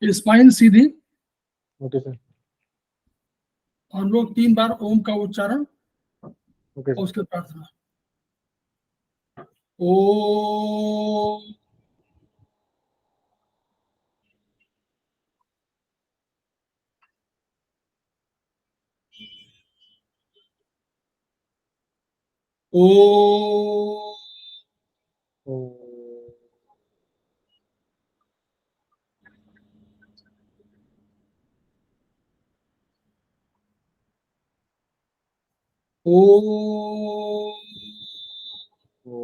Spine सीधी, okay sir. हम लोग 3 बार ओम का उच्चारण ओके और सर। उसके प्रार्थना। ओ ओ ओ ओ ओ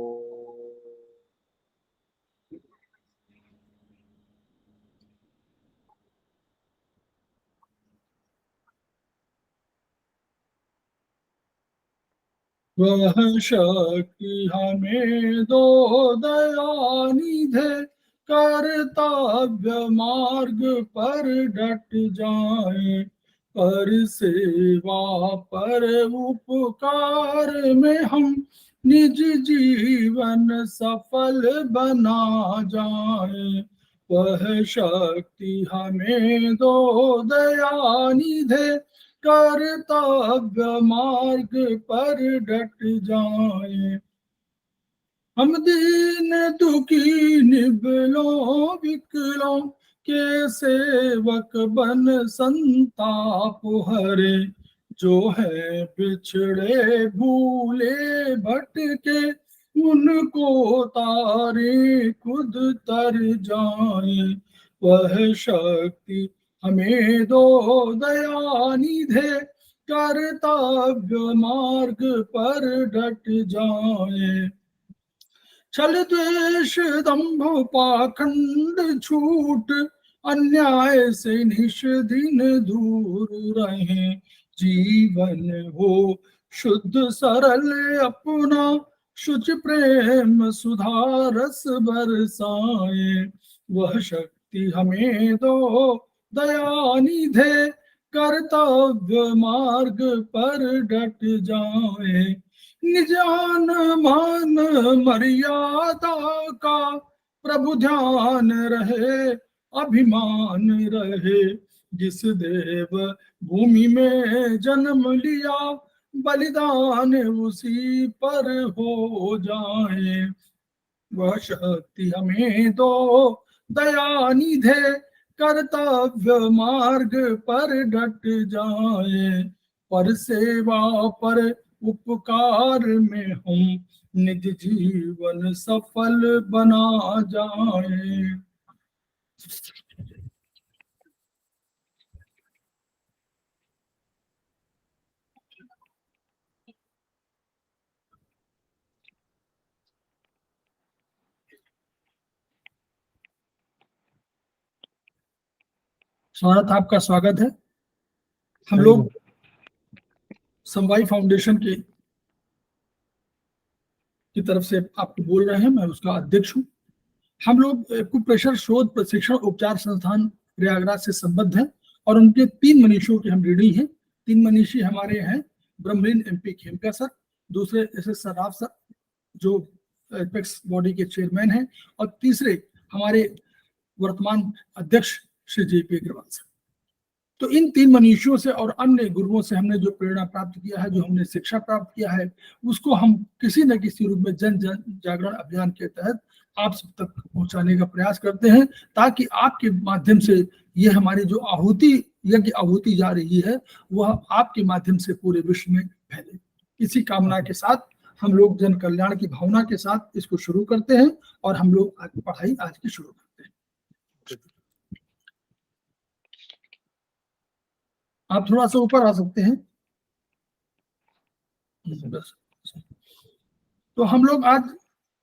वह शक्ति हमें दो दयानिधे, कर्तव्य मार्ग पर डट जाए, पर सेवा पर उपकार में हम निज जीवन सफल बना जाए। वह शक्ति हमें दो दयानिधे, कर्तव्य मार्ग पर डट जाए। हम दीन दुखी निबलों विकलों के सेवक बन संताप हरे, जो है बिछड़े भूले भटके, उनको तारे खुद तर जाए। वह शक्ति हमें दो दयानिधे, कर्तव्य मार्ग पर डट जाए। छल द्वेष दंभ पाखंड छूट, अन्याय से निश दिन दूर रहे, जीवन हो शुद्ध सरल अपना, शुच प्रेम सुधा रस बरसाए। वह शक्ति हमें दो दयानिधे, कर्तव्य मार्ग पर डट जाए। निजान मान मर्यादा का प्रभु ध्यान रहे, अभिमान रहे, जिस देव भूमि में जन्म लिया, बलिदान उसी पर हो जाए। वह शक्ति हमें दो दयानिधे, कर्तव्य मार्ग पर डट जाए, पर सेवा पर उपकार में हम निज जीवन सफल बना जाए। स्वागत, आपका स्वागत है। हम लोग समवाई फाउंडेशन की तरफ से आपको बोल रहे हैं, मैं उसका अध्यक्ष हूँ। हम लोग कुप्रेशर शोध प्रशिक्षण उपचार संस्थान प्रयागराज से संबद्ध हैं और उनके 3 मनीषियों के हम ऋणी हैं। 3 मनीषी हमारे हैं ब्रह्मलीन एमपी खेमका सर, दूसरे एसएस सर्राफ सर जो एपेक्स बॉडी के चेयरमैन हैं, और तीसरे हमारे वर्तमान अध्यक्ष श्री JP अग्रवाल सर। तो इन 3 मनीषियों से और अन्य गुरुओं से हमने जो प्रेरणा प्राप्त किया है, जो हमने शिक्षा प्राप्त किया है, उसको हम किसी न किसी रूप में जन जागरण अभियान के तहत आप सब तक पहुंचाने का प्रयास करते हैं, ताकि आपके माध्यम से ये हमारी जो आहुति यज्ञ आहुति जा रही है, वह आपके माध्यम से पूरे विश्व में फैले। इसी कामना के साथ हम लोग जन कल्याण की भावना के साथ इसको शुरू करते हैं और हम लोग पढ़ाई आज की शुरू करते हैं। आप थोड़ा सा ऊपर आ सकते हैं। तो हम लोग आज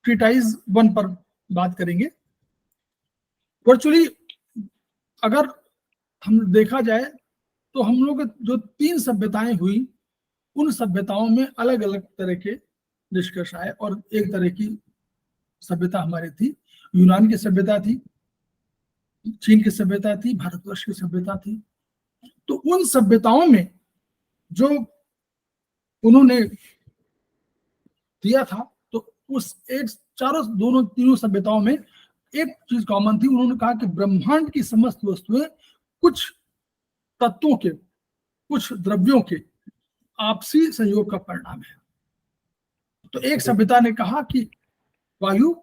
ट्रीटाइज 1 पर बात करेंगे। वर्चुअली अगर हम देखा जाए तो हम लोग जो 3 सभ्यताएं हुई, उन सभ्यताओं में अलग अलग तरह के निष्कर्ष आए, और एक तरह की सभ्यता हमारी थी, यूनान की सभ्यता थी, चीन की सभ्यता थी, भारतवर्ष की सभ्यता थी। तो उन सभ्यताओं में जो उन्होंने दिया था, तो उस एक दोनों तीनों सभ्यताओं में एक चीज कॉमन थी, उन्होंने कहा कि ब्रह्मांड की समस्त वस्तुएं कुछ तत्वों के, कुछ द्रव्यों के आपसी संयोग का परिणाम है। तो एक सभ्यता ने कहा कि वायु,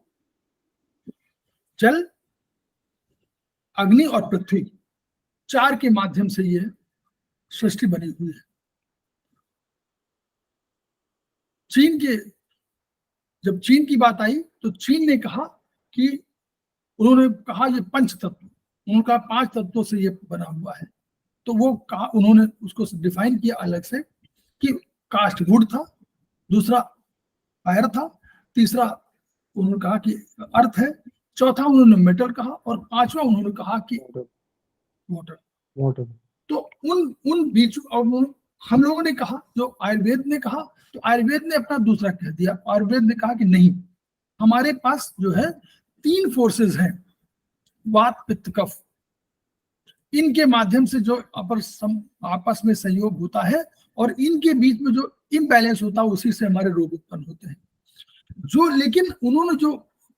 जल, अग्नि और पृथ्वी, चार के माध्यम से ये सृष्टि बनी हुई है। चीन के, जब चीन की बात आई तो चीन ने कहा कि, उन्होंने कहा ये पंच तत्व, उन्होंने कहा 5 तत्वों से ये बना हुआ है। तो वो कहा, उन्होंने उसको डिफाइन किया अलग से कि कास्ट वुड था, दूसरा फायर था, तीसरा उन्होंने कहा कि अर्थ है, चौथा उन्होंने मेटल कहा, और पांचवा उन्होंने कहा कि वाटर। तो उन बीच, और हम लोगों ने कहा, जो आयुर्वेद ने कहा, तो आयुर्वेद ने अपना दूसरा कह दिया। आयुर्वेद ने कहा कि नहीं, हमारे पास जो है 3 फोर्सेस हैं, वात पित्त कफ, इनके माध्यम से जो आपस में संयोग होता है, और इनके बीच में जो इम्बैलेंस होता है उसी से हमारे रोग उत्पन्न होते हैं। जो, लेकिन उन्होंने जो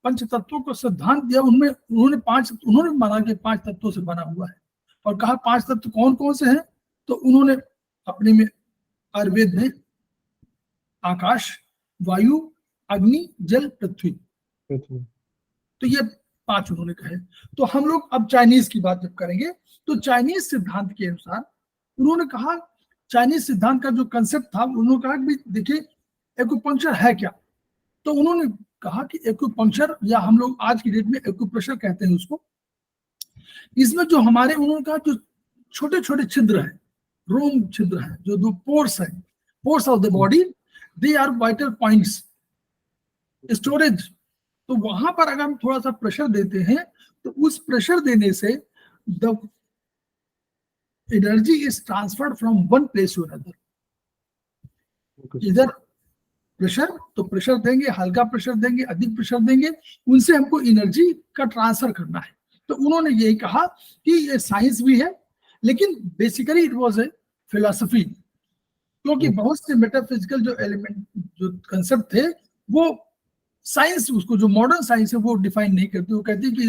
पंच तत्वों को सिद्धांत दिया, उनमें उन्होंने माना कि 5 तत्वों से बना हुआ है, और कहा 5 तत्व कौन कौन से हैं। तो उन्होंने अपने में, आयुर्वेद में आकाश, वायु, अग्नि, जल, पृथ्वी, तो ये 5 उन्होंने कहे। तो हम लोग अब चाइनीज की बात जब करेंगे, तो चाइनीज सिद्धांत के अनुसार उन्होंने कहा, चाइनीज सिद्धांत का जो कंसेप्ट था, उन्होंने कहा कि देखिए एक्यूपंक्चर है क्या। तो उन्होंने कहा कि एक्यूपंक्चर, या हम लोग आज की डेट में एक्यूप्रेशर कहते हैं उसको, इसमें जो हमारे, उन्होंने कहा जो छोटे छोटे छिद्र हैं, रोम छिद्र हैं, जो 2 पोर्स हैं, pores of the body, they are vital points, storage. तो वहां पर अगर हम थोड़ा सा प्रेशर देते हैं, तो उस प्रेशर देने से the energy is transferred from one place to another. इधर प्रेशर, तो प्रेशर देंगे, हल्का प्रेशर देंगे, अधिक प्रेशर देंगे, उनसे हमको एनर्जी का ट्रांसफर करना है। तो उन्होंने यही कहा कि ये साइंस भी है, लेकिन basically it was a philosophy, क्योंकि बहुत से मेटाफिजिकल जो एलिमेंट, जो कंसेप्ट थे, वो साइंस, उसको जो मॉडर्न साइंस है वो डिफाइन नहीं करती। वो कहती है कि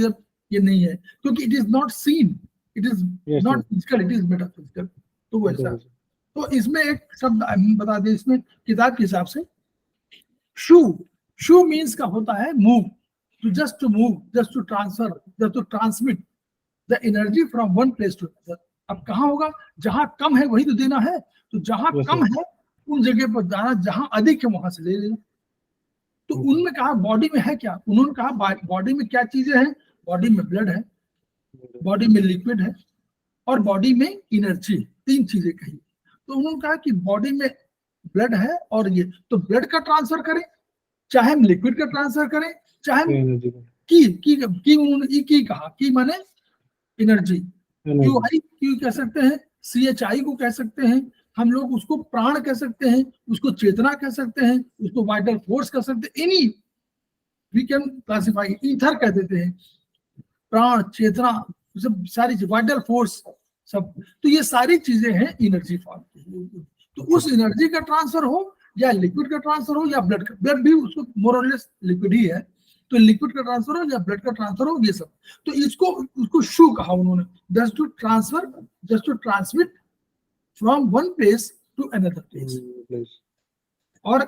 ये नहीं है, क्योंकि it is not seen, it is not physical, it is metaphysical. तो वैसा, तो इसमें एक शब्द हम बता दें, इसमें किताब के हिसाब से, शू मीन्स का होता है move, to just to move, just to transfer, just to transmit the energy from one place to another. अब कहाँ होगा, जहां कम है वही तो देना है, तो जहां कम है उन जगह पर जाना, जहां अधिक है वहां से ले लेना। तो उन्होंने कहा बॉडी में है क्या, उन्होंने कहा बॉडी में क्या चीजें हैं, बॉडी में ब्लड है, बॉडी में लिक्विड है, और बॉडी में एनर्जी, 3 चीजें कही। तो उन्होंने कहा कि बॉडी में ब्लड है, और ये तो ब्लड का ट्रांसफर करें, चाहे हम लिक्विड का ट्रांसफर करें, चाहे हम की उन्होंने की कहा, की माने एनर्जी, क्यू कह सकते हैं, CHI को कह सकते हैं, हम लोग उसको प्राण कह सकते हैं, उसको चेतना कह सकते हैं, उसको वाइटल फोर्स कह सकते हैं, any we can classify, either कह देते हैं, प्राण, चेतना, सब सारी वाइटल फोर्स सब। तो ये सारी चीजें हैं एनर्जी फॉर्म की। तो उस एनर्जी का ट्रांसफर हो, या लिक्विड का ट्रांसफर हो, या ब्लड का, ब्लड भी उसको मोर और लेस लिक्विड ही है, तो लिक्विड का ट्रांसफर हो या ब्लड का ट्रांसफर हो, ये सब। तो उसको शू कहा उन्होंने, just to transfer, just to transmit from one place to another place. और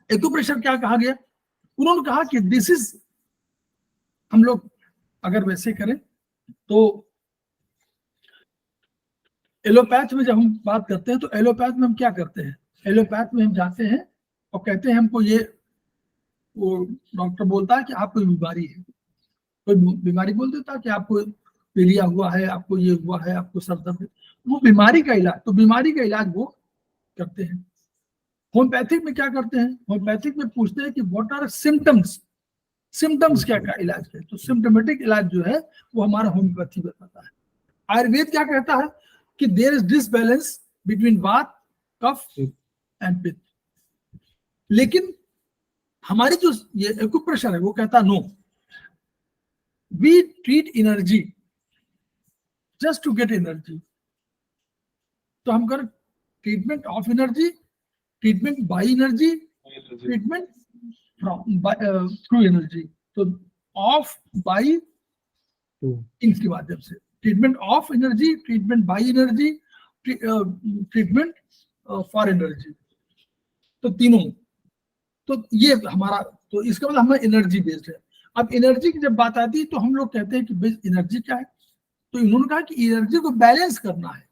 एक्यूप्रेशर क्या कहा गया, उन्होंने कहा कि दिस इज, हम लोग अगर वैसे करें तो एलोपैथ में जब हम बात करते हैं, तो एलोपैथ में हम क्या करते हैं, एलोपैथ में हम जाते हैं और कहते हैं हमको ये, वो डॉक्टर बोलता है कि आपको बीमारी है, कोई बीमारी बोल देता है कि आपको पीलिया हुआ है, आपको ये हुआ है, आपको सर दर्द, वो बीमारी का इलाज, तो बीमारी का इलाज वो करते हैं। होम्योपैथिक में क्या करते हैं, होम्योपैथिक में पूछते हैं कि व्हाट आर सिम्टम्स, सिम्टम्स क्या का इलाज है, तो सिम्टोमेटिक इलाज जो है वो हमारा होम्योपैथी बताता है। आयुर्वेद क्या कहता है कि देयर इज डिसबैलेंस बिटवीन वात, कफ एंड पित्त, लेकिन हमारी जो ये एक्यूप्रेशर है वो कहता no, we treat energy, just to get energy. तो हम करें treatment of energy, treatment by energy, treatment through energy. तो ऑफ बाई इनके माध्यम से, treatment of energy, treatment by energy, treatment for energy, तो तीनों। तो ये हमारा, तो इसका मतलब हमें एनर्जी बेस्ड है। अब एनर्जी की जब बात आती है तो हम लोग कहते हैं कि एनर्जी क्या है, तो इन्होंने कहा कि एनर्जी को बैलेंस करना है,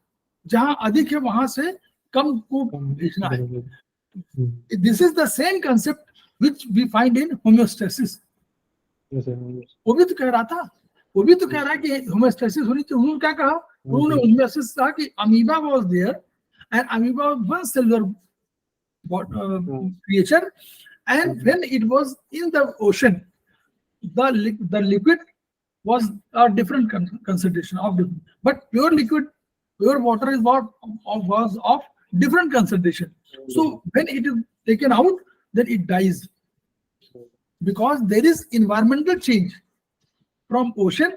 जहां अधिक है वहां से कम को भेजना है। This is the same concept which we find in homeostasis. वो भी तो कह रहा था, वो भी तो कह रहा है कि होम्योस्टेसिस होनी चाहिए। उन्होंने क्या कहा, उन्होंने होम्योस्टेसिस कहा कि amoeba was there and amoeba was one cellular creature, and when it was in the ocean, the liquid was a different concentration of different, but pure liquid, pure water is was of different concentration. So when it is taken out, then it dies, because there is environmental change from ocean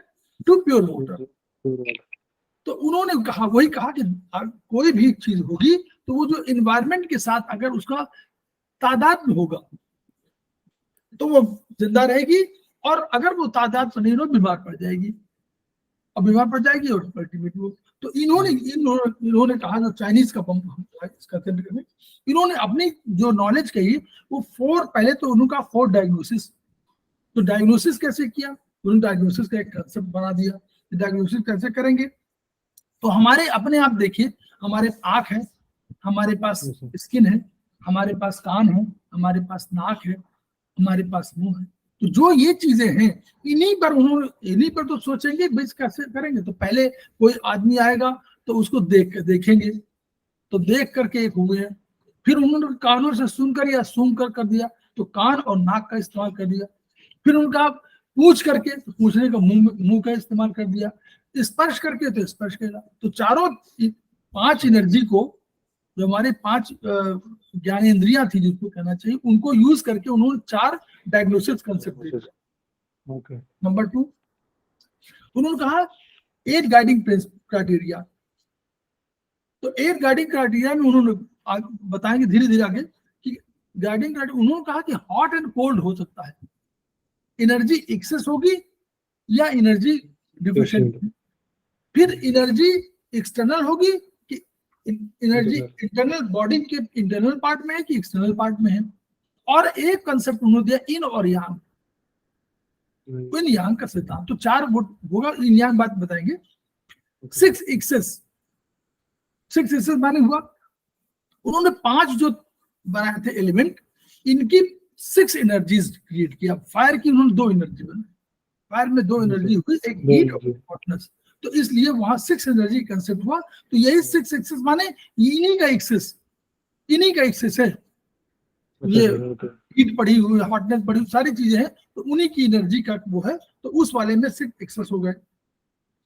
to pure water. तो उन्होंने कहा, वही कहा कि कोई भी चीज होगी तो वो जो एनवायरनमेंट के साथ अगर उसका तादाद में होगा तो वो जिंदा रहेगी, और अगर वो तादाद में नहीं हो बीमार पड़ जाएगी, और बीमार पड़ जाएगी और अल्टीमेटली वो। तो इन्होंने कहा, जो चाइनीज का पंप इसका केंद्र में, इन्होंने अपनी जो नॉलेज कही वो पहले तो उन्होंने कहा 4 डायग्नोसिस। तो डायग्नोसिस कैसे किया, उन्होंने डायग्नोसिस का एक कंसेप्ट बना दिया। डायग्नोसिस कैसे करेंगे, तो हमारे अपने आप देखिए, हमारे आंख है, हमारे पास स्किन है, हमारे पास कान है, हमारे पास नाक है, हमारे पास मुंह है। तो जो ये चीजें हैं, इन्हीं पर तो सोचेंगे बेस कैसे करेंगे। तो पहले कोई आदमी आएगा तो उसको देखेंगे, तो देख करके एक हुए हैं, फिर उन्होंने कानों से सुनकर या सूंघ कर दिया, तो कान और नाक का इस्तेमाल कर दिया। फिर उनका पूछ करके, तो पूछने का मुंह का इस्तेमाल कर दिया, स्पर्श करके तो स्पर्श किया। तो चारों 5 एनर्जी को, जो हमारे 5 ज्ञानेंद्रियां थी जिसको कहना चाहिए, उनको यूज करके उन्होंने 4 डायग्नोसिस कंसेप्ट दिया। नंबर 2, उन्होंने कहा 8 गाइडिंग क्राइटेरिया। तो 8 गाइडिंग क्राइटेरिया में उन्होंने बताएंगे धीरे धीरे आगे कि गाइडिंग क्राइटेरिया, उन्होंने कहा कि हॉट एंड कोल्ड हो सकता है, एनर्जी एक्सेस होगी या एनर्जी डिफिशिएंट, फिर एनर्जी एक्सटर्नल होगी कि एनर्जी इंटरनल बॉडी के इंटरनल पार्ट में है कि एक्सटर्नल पार्ट में है। और एक कंसेप्ट उन्होंने दिया इन और यांग, इन यांग का सिद्धांत। तो 4 होगा, इन यांग बात बताएंगे। 6 एक्सेस माने हुआ, उन्होंने 5 जो बनाए थे एलिमेंट, इनकी 6 एनर्जीज क्रिएट किया। फायर की उन्होंने 2 एनर्जी बनाई, फायर में 2 एनर्जी हुई, एक हीट और हॉटनेस। तो इसलिए वहां 6 एनर्जी कंसेप्ट हुआ। तो यही 6 एक्सेस माने इन्हीं का एक्सेस है। ये हीट पड़ी हुई, हॉटनेस पड़ी हुई, सारी चीजें हैं, तो उन्हीं की एनर्जी का वो है। तो उस वाले में 6 एक्सेस हो गए।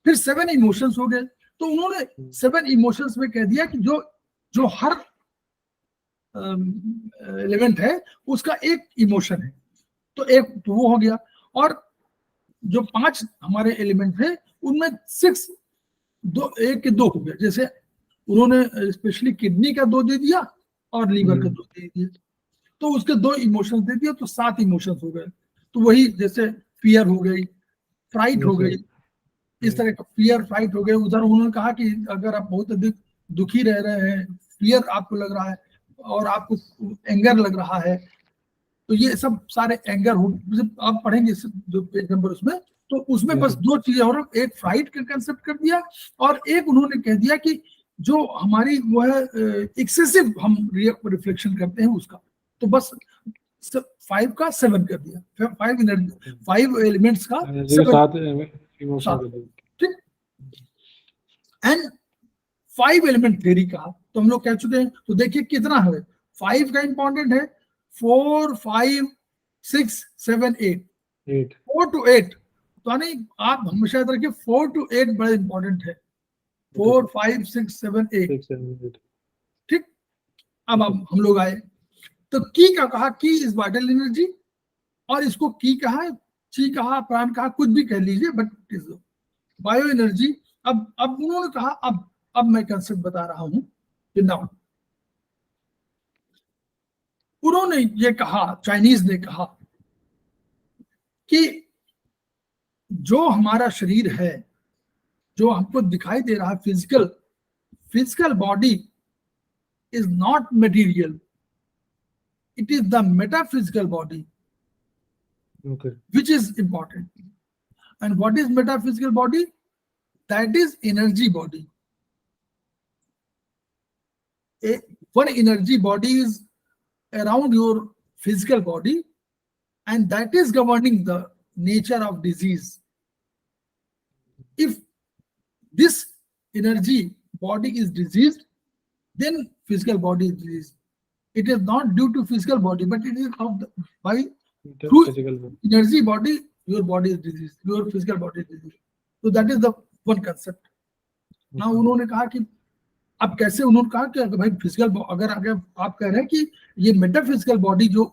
फिर 7 इमोशंस हो गए। तो उन्होंने 7 इमोशंस में कह दिया कि जो हर एलिमेंट है उसका एक इमोशन है, तो एक तो वो हो गया। और जो 5 हमारे एलिमेंट थे उनमें 6 1 के 2 हो गए। जैसे उन्होंने स्पेशली किडनी का 2 दे दिया और लीवर का 2 दे दिया, तो उसके 2 इमोशंस दे दिया, तो 7 इमोशंस हो गए। तो वही जैसे फियर हो गई, फ्राइट हो गई, इस तरह का फियर फ्राइट हो गए। उधर उन्होंने कहा कि अगर आप बहुत अधिक दुखी रह रहे हैं, फियर आपको लग रहा है और आपको एंगर लग रहा है, तो ये सब सारे एंगर हो, आप पढ़ेंगे जो पेज नंबर उसमें, तो उसमें बस 2 चीजें और, एक फ्राइट का कंसेप्ट कर दिया और एक उन्होंने कह दिया कि जो हमारी वो है एक्सेसिव हम रिफ्लेक्शन करते हैं उसका। तो बस 5 का 7 कर दिया, 5 एलिमेंट्स का 7, ठीक। एंड 5 एलिमेंट थ्योरी कहा, तो हम लोग कह चुके हैं। तो देखिए कितना है, 5 का इंपॉर्टेंट है, 4, 5, 6, 7, 8, 4 to 8। तो नहीं, आप हमेशा याद रखिए 4 to 8 बड़ा इंपॉर्टेंट है। 4, 5, 6, 7, 8, ठीक। अब हम लोग आए तो की का कहा, की इज वाइटल एनर्जी, और इसको की कहा, ची कहा, प्राण कहा, कुछ भी कह लीजिए, but it is bio energy. अब उन्होंने कहा, अब मैं कंसेप्ट बता रहा हूं कि नाउ उन्होंने ये कहा, चाइनीज ने कहा कि जो हमारा शरीर है, जो हमको दिखाई दे रहा है, physical body is not material, it is the metaphysical body Okay. which is important. And what is metaphysical body? That is energy body. One energy body is around your physical body, and that is governing the nature of disease. If this energy body is diseased, then physical body is diseased. It is not due to physical body, but it is by through Physical body. energy body, your body is diseased, your physical body is diseased. So that is the one concept. Now उन्होंने कहा कि अब कैसे, उन्होंने कहा कि अगर भाई फिजिकल, अगर आप कह रहे हैं कि ये मेटाफिजिकल बॉडी जो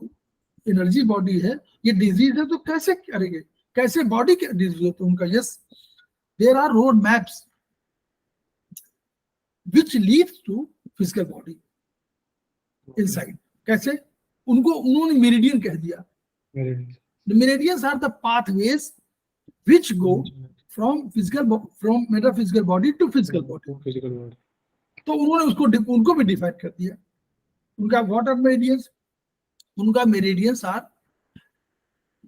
एनर्जी बॉडी है ये डिजीज है, तो कैसे करेंगे, कैसे बॉडी के डिजीज है? तो उनका yes, there are road maps which leads to physical body inside. कैसे? उन्होंने मेरिडियन कह दिया. Meridians. The meridians are the pathways which go from metaphysical body to physical body. Physical body. तो उन्होंने उनको भी डिफाइन कर दिया. उनका व्हाट आर मेरिडियंस? उनका meridians are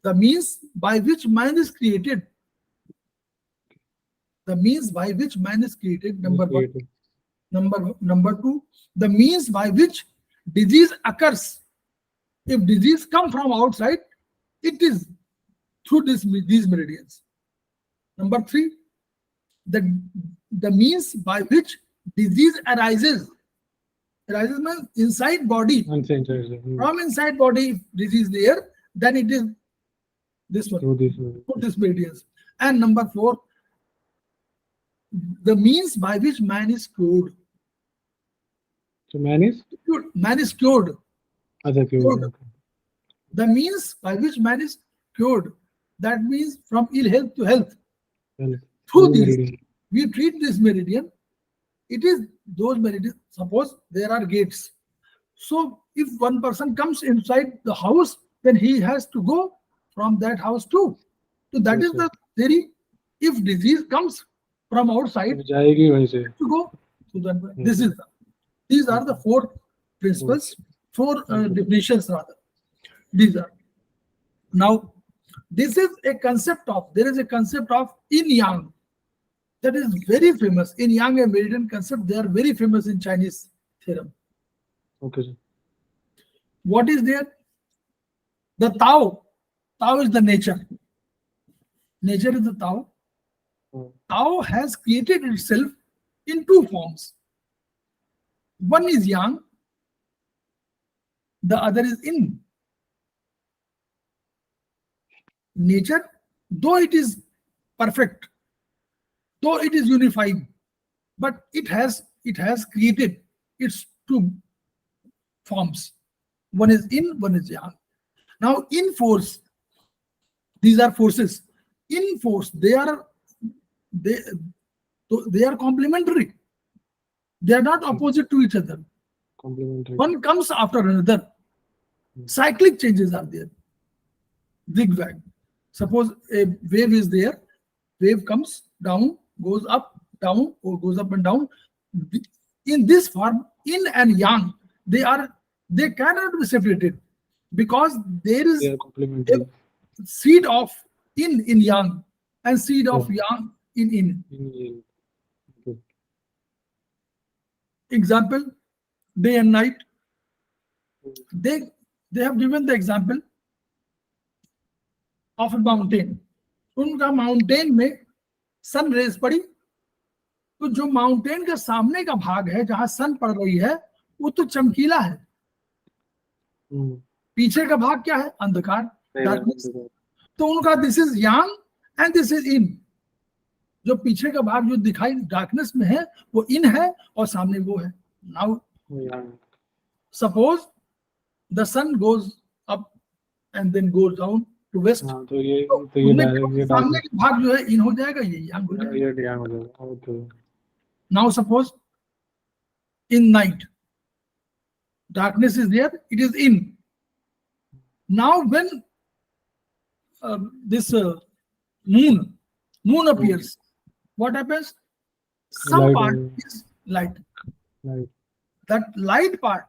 the means by which man is created. The means by which man is created, number one. Number two, the means by which disease occurs. If disease come from outside, it is through these meridians. Number three, the means by which disease arises. Arises means inside body. From inside body, if disease there, then it is this one. Through this meridians. And number four, the means by which man is cured. So man is cured. Other cured. The means by which man is cured. That means from ill health to health. Through this, we treat this meridian. It is those meridians. Suppose there are gates. So if one person comes inside the house, then he has to go from that house too. So that is the theory. If disease comes from outside, to go. So then these are the four principles, four definitions rather. These are. Now, this is a concept of, there is a concept of yin-yang that is very famous. Yin-yang and meridian concept, they are very famous in Chinese theorem. Okay, sir. What is there? The Tao. Tao is the nature. Nature is the Tao. Tao has created itself in two forms. One is yang, the other is yin. Nature, though it is perfect, though it is unified, but it has created its two forms. One is yin, one is yang. Now, in force, these are forces. In force, they are complementary. They are not opposite to each other. Complementary. One comes after another. Cyclic changes are there. Zigzag. Suppose a wave is there. Wave comes down, goes up, down, or goes up and down. In this form, yin and yang, they cannot be separated because there is a seed of yin in yang and seed of yang in yin. Okay. Example, day and night. They have given the example of a mountain. उनका mountain में sun rays पड़ी, तो जो mountain का सामने का भाग है जहां सन पड़ रही है वो तो चमकीला है. पीछे का भाग क्या है? अंधकार. तो उनका this is Yang and this is in. जो पीछे का भाग जो दिखाई डार्कनेस में है वो इन है और सामने वो है. Now suppose the sun goes up and then goes down to west, तो ये सामने का भाग जो है इन हो जाएगा, ये यांग हो जाएगा. Now suppose in night darkness is there, it is in. Now when this moon moon appears, what happens? Some Light part and- is light. Light. That light part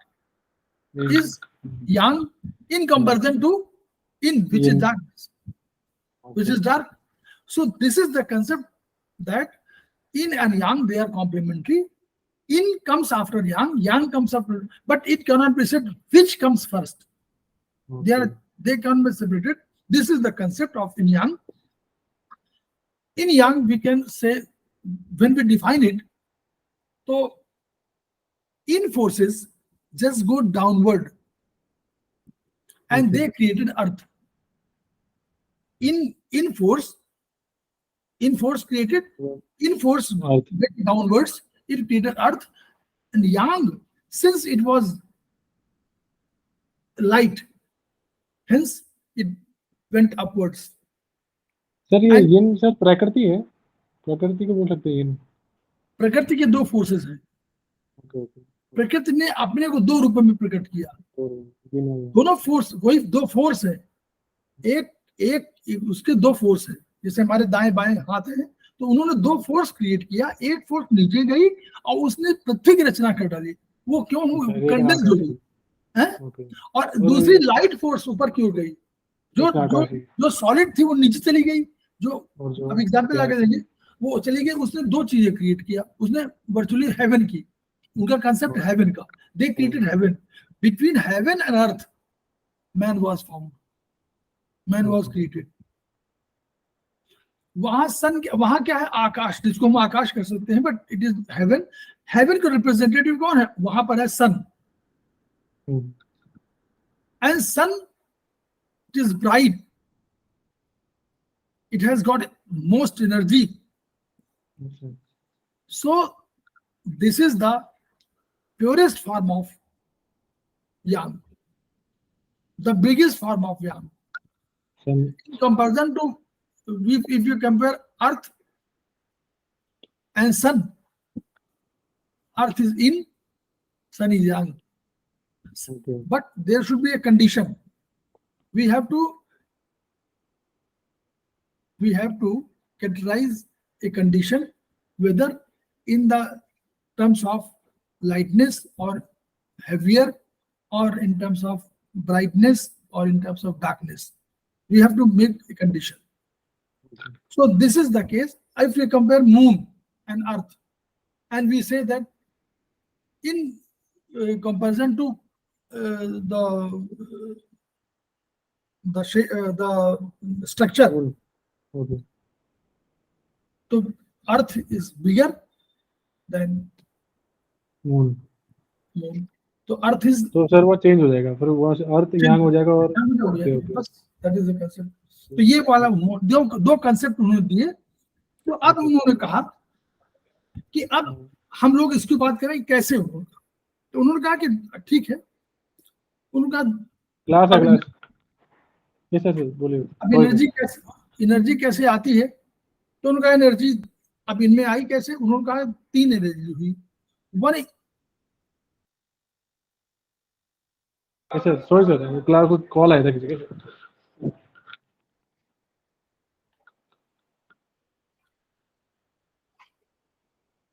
Is is yang in comparison to yin, which is Yin. darkness, which is dark. So this is the concept that yin and yang, they are complementary. Yin comes after yang, yang comes after, but it cannot be said which comes first. okay. They can be separated. This is the concept of yin yang. In yang, we can say, when we define it, so yin forces just go downward, and Okay. they created earth. In force created, Yeah. in force Earth. went downwards, it created earth. And yang, since it was light, hence it went upwards. Sir ये And- yin sir प्रकृति है, प्रकृति को बोल सकते हैं यिन. प्रकृति के दो फोर्सेस हैं. Okay okay. प्रकृति ने अपने को दो रूपों में प्रकट किया. तो यिन है. दोनों फोर्स, वही दो फोर्स है. एक उसके दो फोर्स है. जैसे हमारे दाएं बाएं हाथ है, तो उन्होंने दो फोर्स क्रिएट किया. एक फोर्स नीचे गई और उसने पृथ्वी की रचना कर डाली. वो क्यों एक कंडेंस हो गई है, ओके. और दूसरी लाइट फोर्स ऊपर क्यों गई. जो उसका जो आकाश ही. जो सॉलिड थी वो नीचे चली गई. जो और जो अब एग्जाम्पल आगे देंगे, वो चली गई. उसने दो चीजें क्रिएट किया. उसने वर्चुअली हेवन की. उनका कंसेप्ट हेवन का. They created heaven. Between heaven and earth man was found, man was created. वहां सन, वहां क्या है? आकाश, जिसको हम आकाश कर सकते हैं, but it is heaven. Heaven का रिप्रेजेंटेटिव कौन है? वहां पर है sun. Hmm. And sun, it is bright. It has got most energy. अच्छा. So this is the purest form of yang, the biggest form of yang. Sun. In comparison to, if you compare earth and sun, earth is yin, sun is yang. Okay. But there should be a condition. We have to categorize a condition, whether in the terms of lightness or heavier, or in terms of brightness, or in terms of darkness. We have to make a condition. So this is the case. If we compare moon and earth, and we say that in comparison to the structure, moon. Okay. so earth is bigger than moon. moon. So earth is तो sir वो change हो जाएगा, फिर वहाँ से अर्थ यहाँ हो जाएगा. और okay, बस that is the concept. तो ये वाला दो कंसेप्ट उन्होंने दिए. तो अब उन्होंने कहा कि अब हम लोग इसकी बात करें कैसे होगा. तो उन्होंने कहा कि ठीक है. उनका क्लास है क्लास. यस सर बोलिए. अब एनर्जी कैसे आती है. तो उनका एनर्जी अब इनमें आई कैसे. उन्होंने कहा तीन एनर्जी हुई. One, yes sir. Sorry sir, class को कॉल आया था किसी का.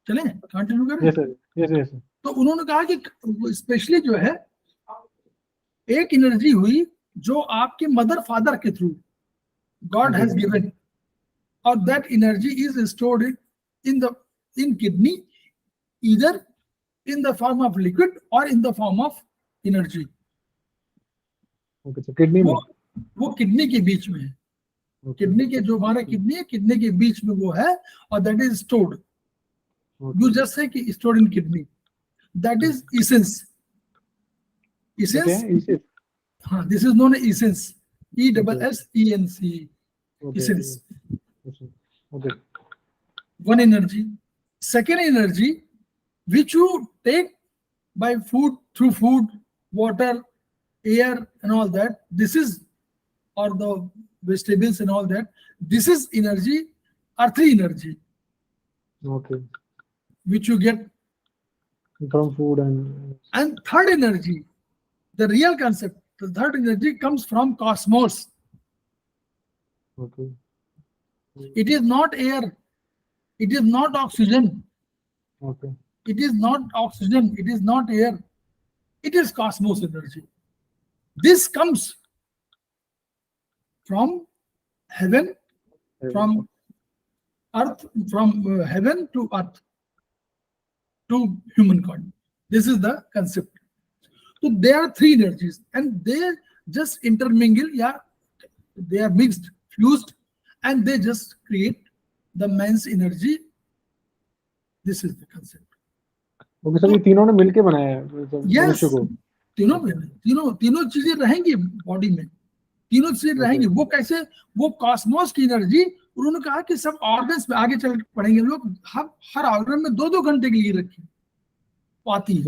चले कंटिन्यू करें. Yes sir. Yes yes. तो उन्होंने कहा कि स्पेशली जो है एक एनर्जी हुई जो आपके मदर फादर के थ्रू गॉड हैज गिवन, और that energy is stored in kidney, either in the form of liquid or in the form of energy. Okay sir. Kidney में. वो किडनी के बीच में है. किडनी के जो हमारा किडनी है, किडनी के बीच में वो है, और that is stored. You just say कि stored in kidney. That is essence. Essence. हाँ, this is known as essence. ESSENCE. Essence. Okay. One energy. Second energy, which you take by food, through food, water, air, and all that. This is, or the vegetables and all that. This is energy, earthly energy. Okay. Which you get From food and third energy, the real concept, the third energy comes from cosmos. okay. It is not air. It is not oxygen. Okay. It is not oxygen. It is not air. It is cosmos energy. This comes from heaven, from earth, from heaven to earth, to humankind. This is the concept. So there are three energies, and they just intermingle, yeah, they are mixed, fused, and they just create the man's energy. This is the concept. Okay sir, ये तीनों ने मिलके बनाया है मतलब Yes, मनुष्य को। तीनों चीजें रहेंगी बॉडी में, तीनों चीजें रहेंगी। वो कैसे? वो कॉस्मोस की एनर्जी, उन्होंने कहा कि सब ऑर्गन्स में आगे चल पढ़ेंगे हम लोग, हर ऑर्गन में 2-2 घंटे के लिए रखी आती है।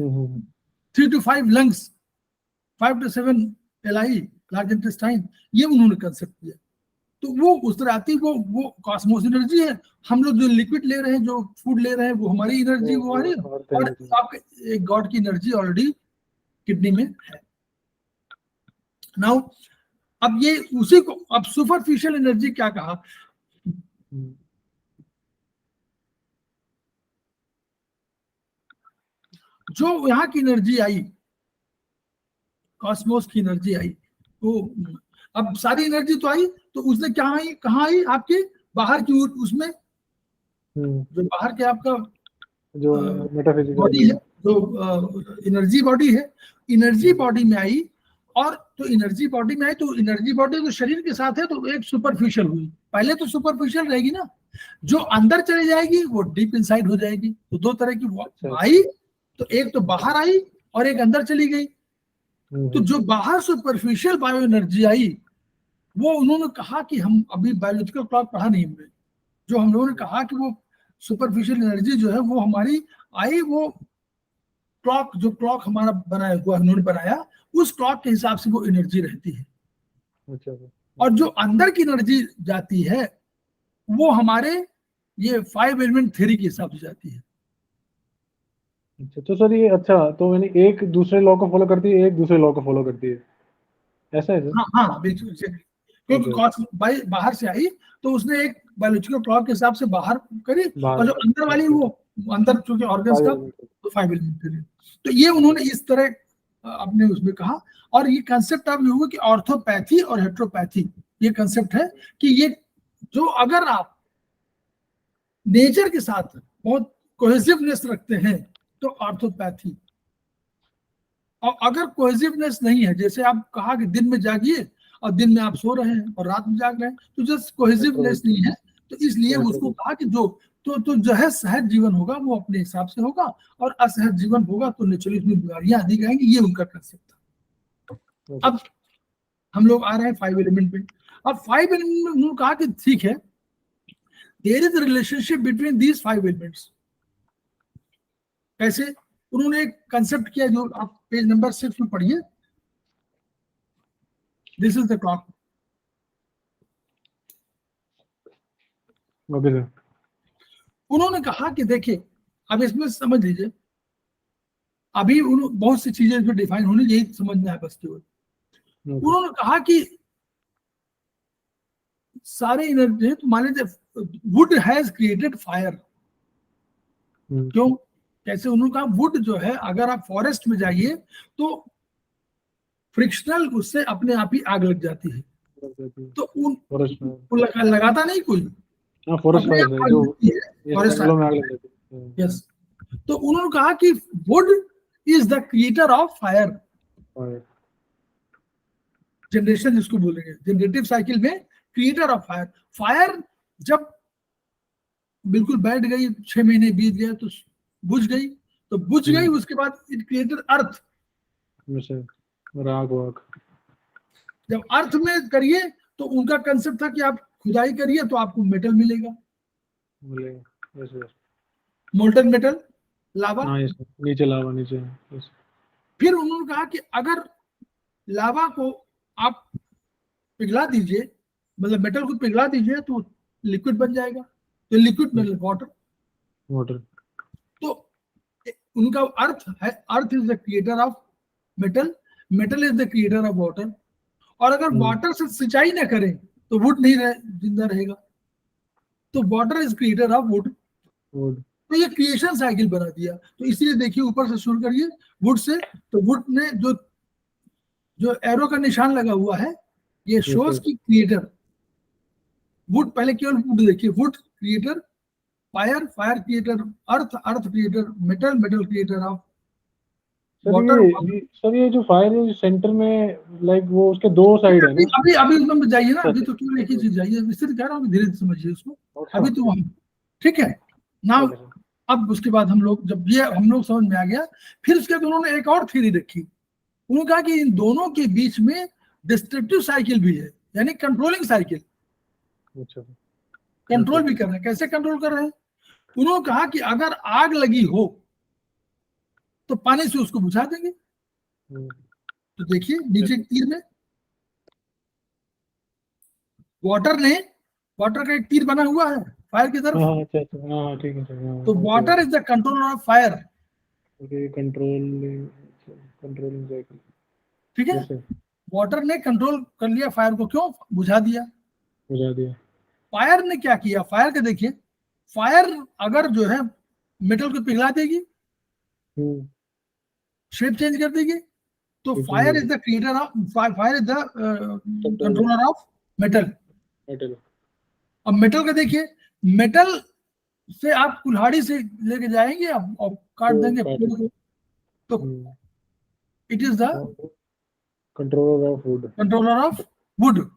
3 to 5 lungs, 5 to 7 LI, large intestine, ये उन्होंने कंसेप्ट किया। तो वो उस तरह आती, वो कॉस्मोस एनर्जी है। हम लोग जो लिक्विड ले रहे हैं, जो फूड ले रहे हैं, वो हमारी एनर्जी वो आ रही है, और आपके गॉड की एनर्जी ऑलरेडी किडनी में है। नाउ अब ये उसी को, अब सुपरफिशियल एनर्जी क्या कहा? जो यहाँ की एनर्जी आई, कॉस्मोस की एनर्जी आई, तो अब सारी एनर्जी तो आई, तो उसने क्या आई, कहाँ आई? आपके बाहर की ओर, उसमें जो बाहर के आपका जो मेटाफिजिकल बॉडी है, जो एनर्जी बॉडी है, एनर्जी बॉडी में आई। और तो एनर्जी बॉडी में आई, तो एनर्जी बॉडी तो शरीर के साथ है, तो एक सुपरफिशियल हुई। पहले तो सुपरफिशियल रहेगी ना, जो अंदर चली जाएगी वो डीप इनसाइड हो जाएगी। तो दो तरह की आई, तो एक तो बाहर आई और एक अंदर चली गई। तो जो बाहर सुपरफिशियल बायो एनर्जी आई, वो उन्होंने कहा कि हम अभी बायोलॉजिकल क्लॉक पढ़ा नहीं हमने, जो हम लोगों ने कहा कि वो सुपरफिशियल एनर्जी जो है वो हमारी आई, वो क्लॉक, जो क्लॉक हमारा बनाया हुआ उन्होंने बनाया, उस क्लॉक के हिसाब से वो एनर्जी रहती है। और जो अंदर की एनर्जी जाती है वो हमारे ये 5 एलिमेंट थ्योरी के हिसाब से जाती है। अच्छा, तो सर ये, अच्छा, तो यानी एक दूसरे लॉ को फॉलो करती है, एक दूसरे लॉ को फॉलो करती है, ऐसा है सर? हाँ, बिल्कुल। क्योंकि बाहर से आई, तो उसने एक बायोलॉजिकल क्लॉक के हिसाब से बाहर करी, और जो अंदर वाली, वो अंदर चूंकि ऑर्गन्स का, तो 5 एलिमेंट थ्योरी। तो ये उन्होंने इस तरह अपने उसमें कहा। और ये कंसेप्ट आप लोगों की ऑर्थोपैथी और हेट्रोपैथी, ये कंसेप्ट है कि ये जो, अगर आप नेचर के साथ बहुत कोहेसिवनेस रखते हैं तो ऑर्थोपैथी, और अगर कोहेसिवनेस नहीं है, जैसे आप कहा कि दिन में जागिए और दिन में आप सो रहे हैं और रात में जाग रहे हैं, तो जस्ट कोहेसिवनेस नहीं है, तो इसलिए उसको कहा कि जो तो जो है सहज जीवन होगा वो अपने हिसाब से होगा, और असहज जीवन होगा तो नेचुरली उसमें बीमारियां अधिक आएंगी। ये उनका कंसेप्ट था। अब हम लोग आ रहे हैं 5 एलिमेंट पे। अब 5 एलिमेंट में उन्होंने कहा कि ठीक है, there is a relationship between these 5 elements. कैसे? उन्होंने एक कंसेप्ट किया, जो आप पेज नंबर 6 में पढ़िए। This is the clock. Okay sir. उन्होंने कहा कि देखिए, अब इसमें समझ लीजिए, अभी बहुत सी चीजें इसमें डिफाइन होनी, यही समझना है बस केवल। उन्होंने कहा कि सारे एनर्जी, तो मान लीजिए वुड हैज क्रिएटेड फायर। क्यों? कैसे? उन्होंने कहा वुड जो है, अगर आप फॉरेस्ट में जाइए तो फ्रिक्शनल, उससे अपने आप ही आग लग जाती है। तो उन लगाता नहीं कोई, फॉरेस्ट फायर है जो फॉरेस्ट जंगलों में आग लग जाती है। यस। तो उन्होंने कहा कि would is the creator of fire. Generation जिसको बोलेंगे, जनरेटिव साइकिल में क्रिएटर ऑफ फायर। फायर जब बिल्कुल बैठ गई, 6 महीने बीत गए तो बुझ गई, तो बुझ गई, उसके बाद इट क्रिएटेड अर्थ। जब अर्थ में करिए तो उनका कंसेप्ट था कि आप खुदाई करिए तो आपको मेटल मिलेगा, मोल्टन मेटल, लावा। नीचे लावा, नीचे। फिर उन्होंने कहा कि अगर लावा को आप पिघला दीजिए, मतलब मेटल को पिघला दीजिए, तो लिक्विड बन जाएगा। तो लिक्विड मतलब वाटर। तो उनका अर्थ है, earth is the creator of metal, metal is the creator of water. और अगर वाटर से सिंचाई ना करें तो वुड नहीं जिंदा रहेगा। तो water is creator of would, would. तो ये क्रिएशन साइकिल बना दिया। तो इसलिए देखिए ऊपर से शुरू करिए वुड से, तो वुड ने जो जो एरो का निशान लगा हुआ है ये शोज की क्रिएटर वुड, पहले केवल वुड देखिए, would creator, fire, fire creator earth, earth creator metal, metal creator of water. Sir ये जो फायर है सेंटर में, लाइक वो उसके दो साइड है ना? अभी अभी उसमें जाइए ना, अभी तो केवल एक ही चीज जाइए, इसलिए कह रहा हूँ धीरे धीरे समझिए उसको, अभी तो वहां, ठीक है ना। अब उसके बाद हम लोग जब ये हम लोग समझ में आ गया, फिर उसके बाद उन्होंने एक और थ्योरी रखी, उन्होंने कहा कि इन दोनों के बीच में डिस्ट्रक्टिव साइकिल भी है, यानी कंट्रोलिंग साइकिल, कंट्रोल भी कर रहे हैं। कैसे कंट्रोल कर रहे हैं? उन्होंने कहा कि अगर आग लगी हो तो पानी से उसको बुझा देंगे। तो देखिए नीचे तीर में वाटर का एक तीर बना हुआ है फायर की तरफ। हाँ ठीक है। तो water is the controller of fire, controlling cycle, ठीक है। वाटर ने कंट्रोल कर लिया फायर को, क्यों? बुझा दिया। फायर ने क्या किया? फायर के देखिए, फायर अगर जो है मेटल को पिघला देगी, शेप चेंज कर देगी, तो fire is the creator of, fire is the controller of metal. अब मेटल का देखिए, मेटल से आप कुल्हाड़ी से लेके जाएंगे और काट देंगे पेड़ को, तो it is the controller of would.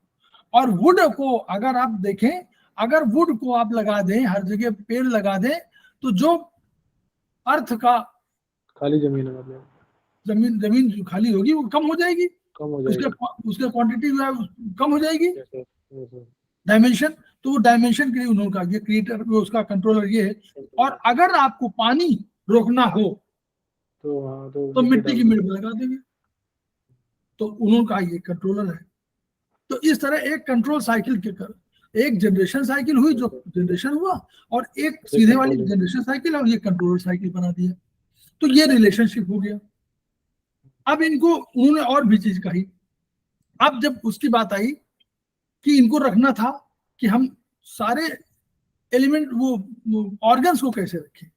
और वुड को अगर आप देखें, अगर वुड को आप लगा दें, हर जगह पेड़ लगा दें, तो जो अर्थ का खाली जमीन है, मतलब जमीन जो खाली होगी वो कम हो जाएगी, उसके क्वांटिटी जो है कम हो जाएगी, डायमेंशन। तो वो डायमेंशन के लिए उन्होंने कहा ये क्रिएटर, उसका कंट्रोलर ये है। और अगर आपको पानी रोकना हो तो मिट्टी की मिट्टी लगा देंगे, तो उन्होंने कहा ये कंट्रोलर है। तो इस तरह एक कंट्रोल साइकिल के कर, एक जनरेशन साइकिल हुई, जो जनरेशन हुआ, और एक सीधे वाली जनरेशन साइकिल, और ये कंट्रोलर साइकिल बना दिया। तो ये रिलेशनशिप हो गया। अब इनको उन्होंने और भी चीज कही। अब जब उसकी बात आई कि इनको रखना था कि हम सारे एलिमेंट वो ऑर्गन्स को कैसे रखें।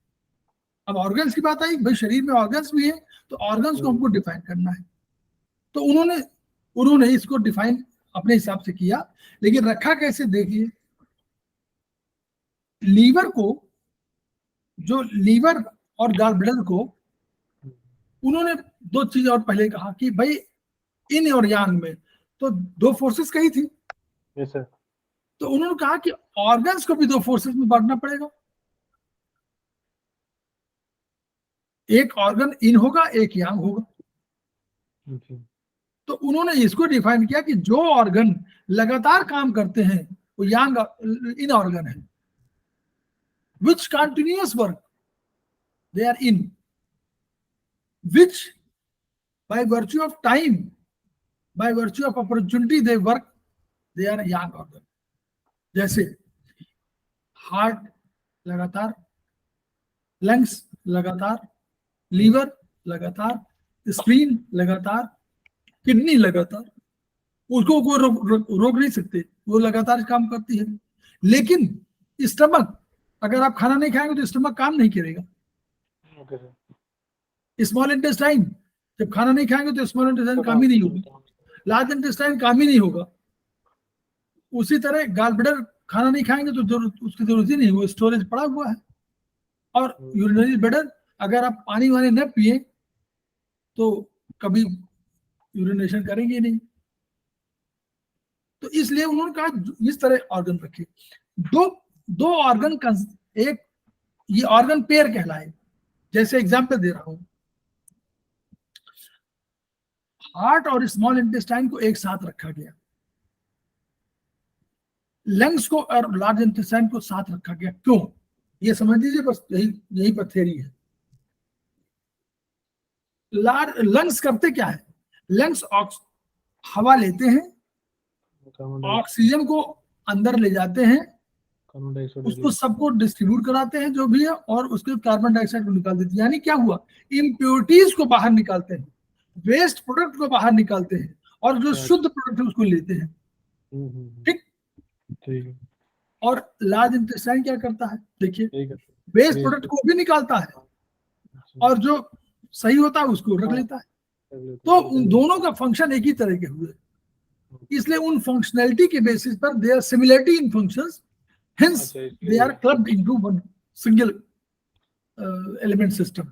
अब ऑर्गन्स की बात आई, भाई शरीर में ऑर्गन्स भी है, तो ऑर्गन्स को हमको डिफाइन करना है। तो उन्होंने इसको डिफाइन अपने हिसाब से किया, लेकिन रखा कैसे? देखिए, लीवर को, जो लीवर और गॉल ब्लैडर को, उन्होंने दो चीज और पहले कहा कि भाई इन और यांग में तो दो फोर्सेस कही थी। yes, sir. तो उन्होंने कहा कि ऑर्गन्स को भी दो फोर्सेस में बांटना पड़ेगा, एक ऑर्गन इन होगा, एक यांग होगा। तो उन्होंने इसको डिफाइन किया कि जो ऑर्गन लगातार काम करते हैं वो यांग इन ऑर्गन है, which continuous work they are yin, which by virtue of time, by virtue of opportunity they work, they are yang organ। जैसे हार्ट लगातार, लंग्स लगातार, लीवर लगातार, स्प्लीन लगातार, किडनी लगातार, उसको कोई रोक नहीं सकते, वो लगातार काम करती है। लेकिन स्टमक, अगर आप खाना नहीं खाएंगे तो स्टमक काम नहीं करेगा। स्मॉल इंटेस्टाइन, जब खाना नहीं खाएंगे तो स्मॉल इंटेस्टाइन काम ही नहीं होगा, लार्ज इंटेस्टाइन काम ही नहीं होगा। उसी तरह गॉल ब्लैडर खाना नहीं खाएंगे तो उसकी जरूरत ही नहीं, वो स्टोरेज पड़ा हुआ है। और यूरिनरी ब्लैडर, अगर आप पानी वानी न पिए तो कभी यूरिनेशन करेंगे नहीं। तो इसलिए उन्होंने कहा इस तरह ऑर्गन रखे, दो ऑर्गन का एक, ये ऑर्गन पेयर कहलाए। जैसे एग्जांपल दे रहा हूं, हार्ट और स्मॉल इंटेस्टाइन को एक साथ रखा गया, लंग्स को और लार्ज इंटेस्टाइन को साथ रखा गया। क्यों? ये समझ लीजिए, बस यही पर थ्योरी है। लंग्स करते क्या है? लंग्स हवा लेते हैं, ऑक्सीजन को अंदर ले जाते हैं, उसको सबको डिस्ट्रीब्यूट कराते हैं जो भी है, और उसके कार्बन डाइऑक्साइड को निकाल देते हैं। यानी क्या हुआ? इम्प्योरिटीज को बाहर निकालते हैं, वेस्ट प्रोडक्ट को बाहर निकालते हैं, और जो शुद्ध प्रोडक्ट है उसको लेते हैं। ठीक। और लार्ज इंटेस्टाइन क्या करता है, देखिए यही करते हैं। वेस्ट Waste प्रोडक्ट को भी निकालता है अच्छा, और जो सही होता है उसको रख हाँ, लेता है। कर लेते तो हैं। उन दोनों का फंक्शन एक ही तरह के हुए, इसलिए उन फंक्शनैलिटी के बेसिस पर they are similarity in functions, hence अच्छा, they are इसलिए clubbed into one single element system.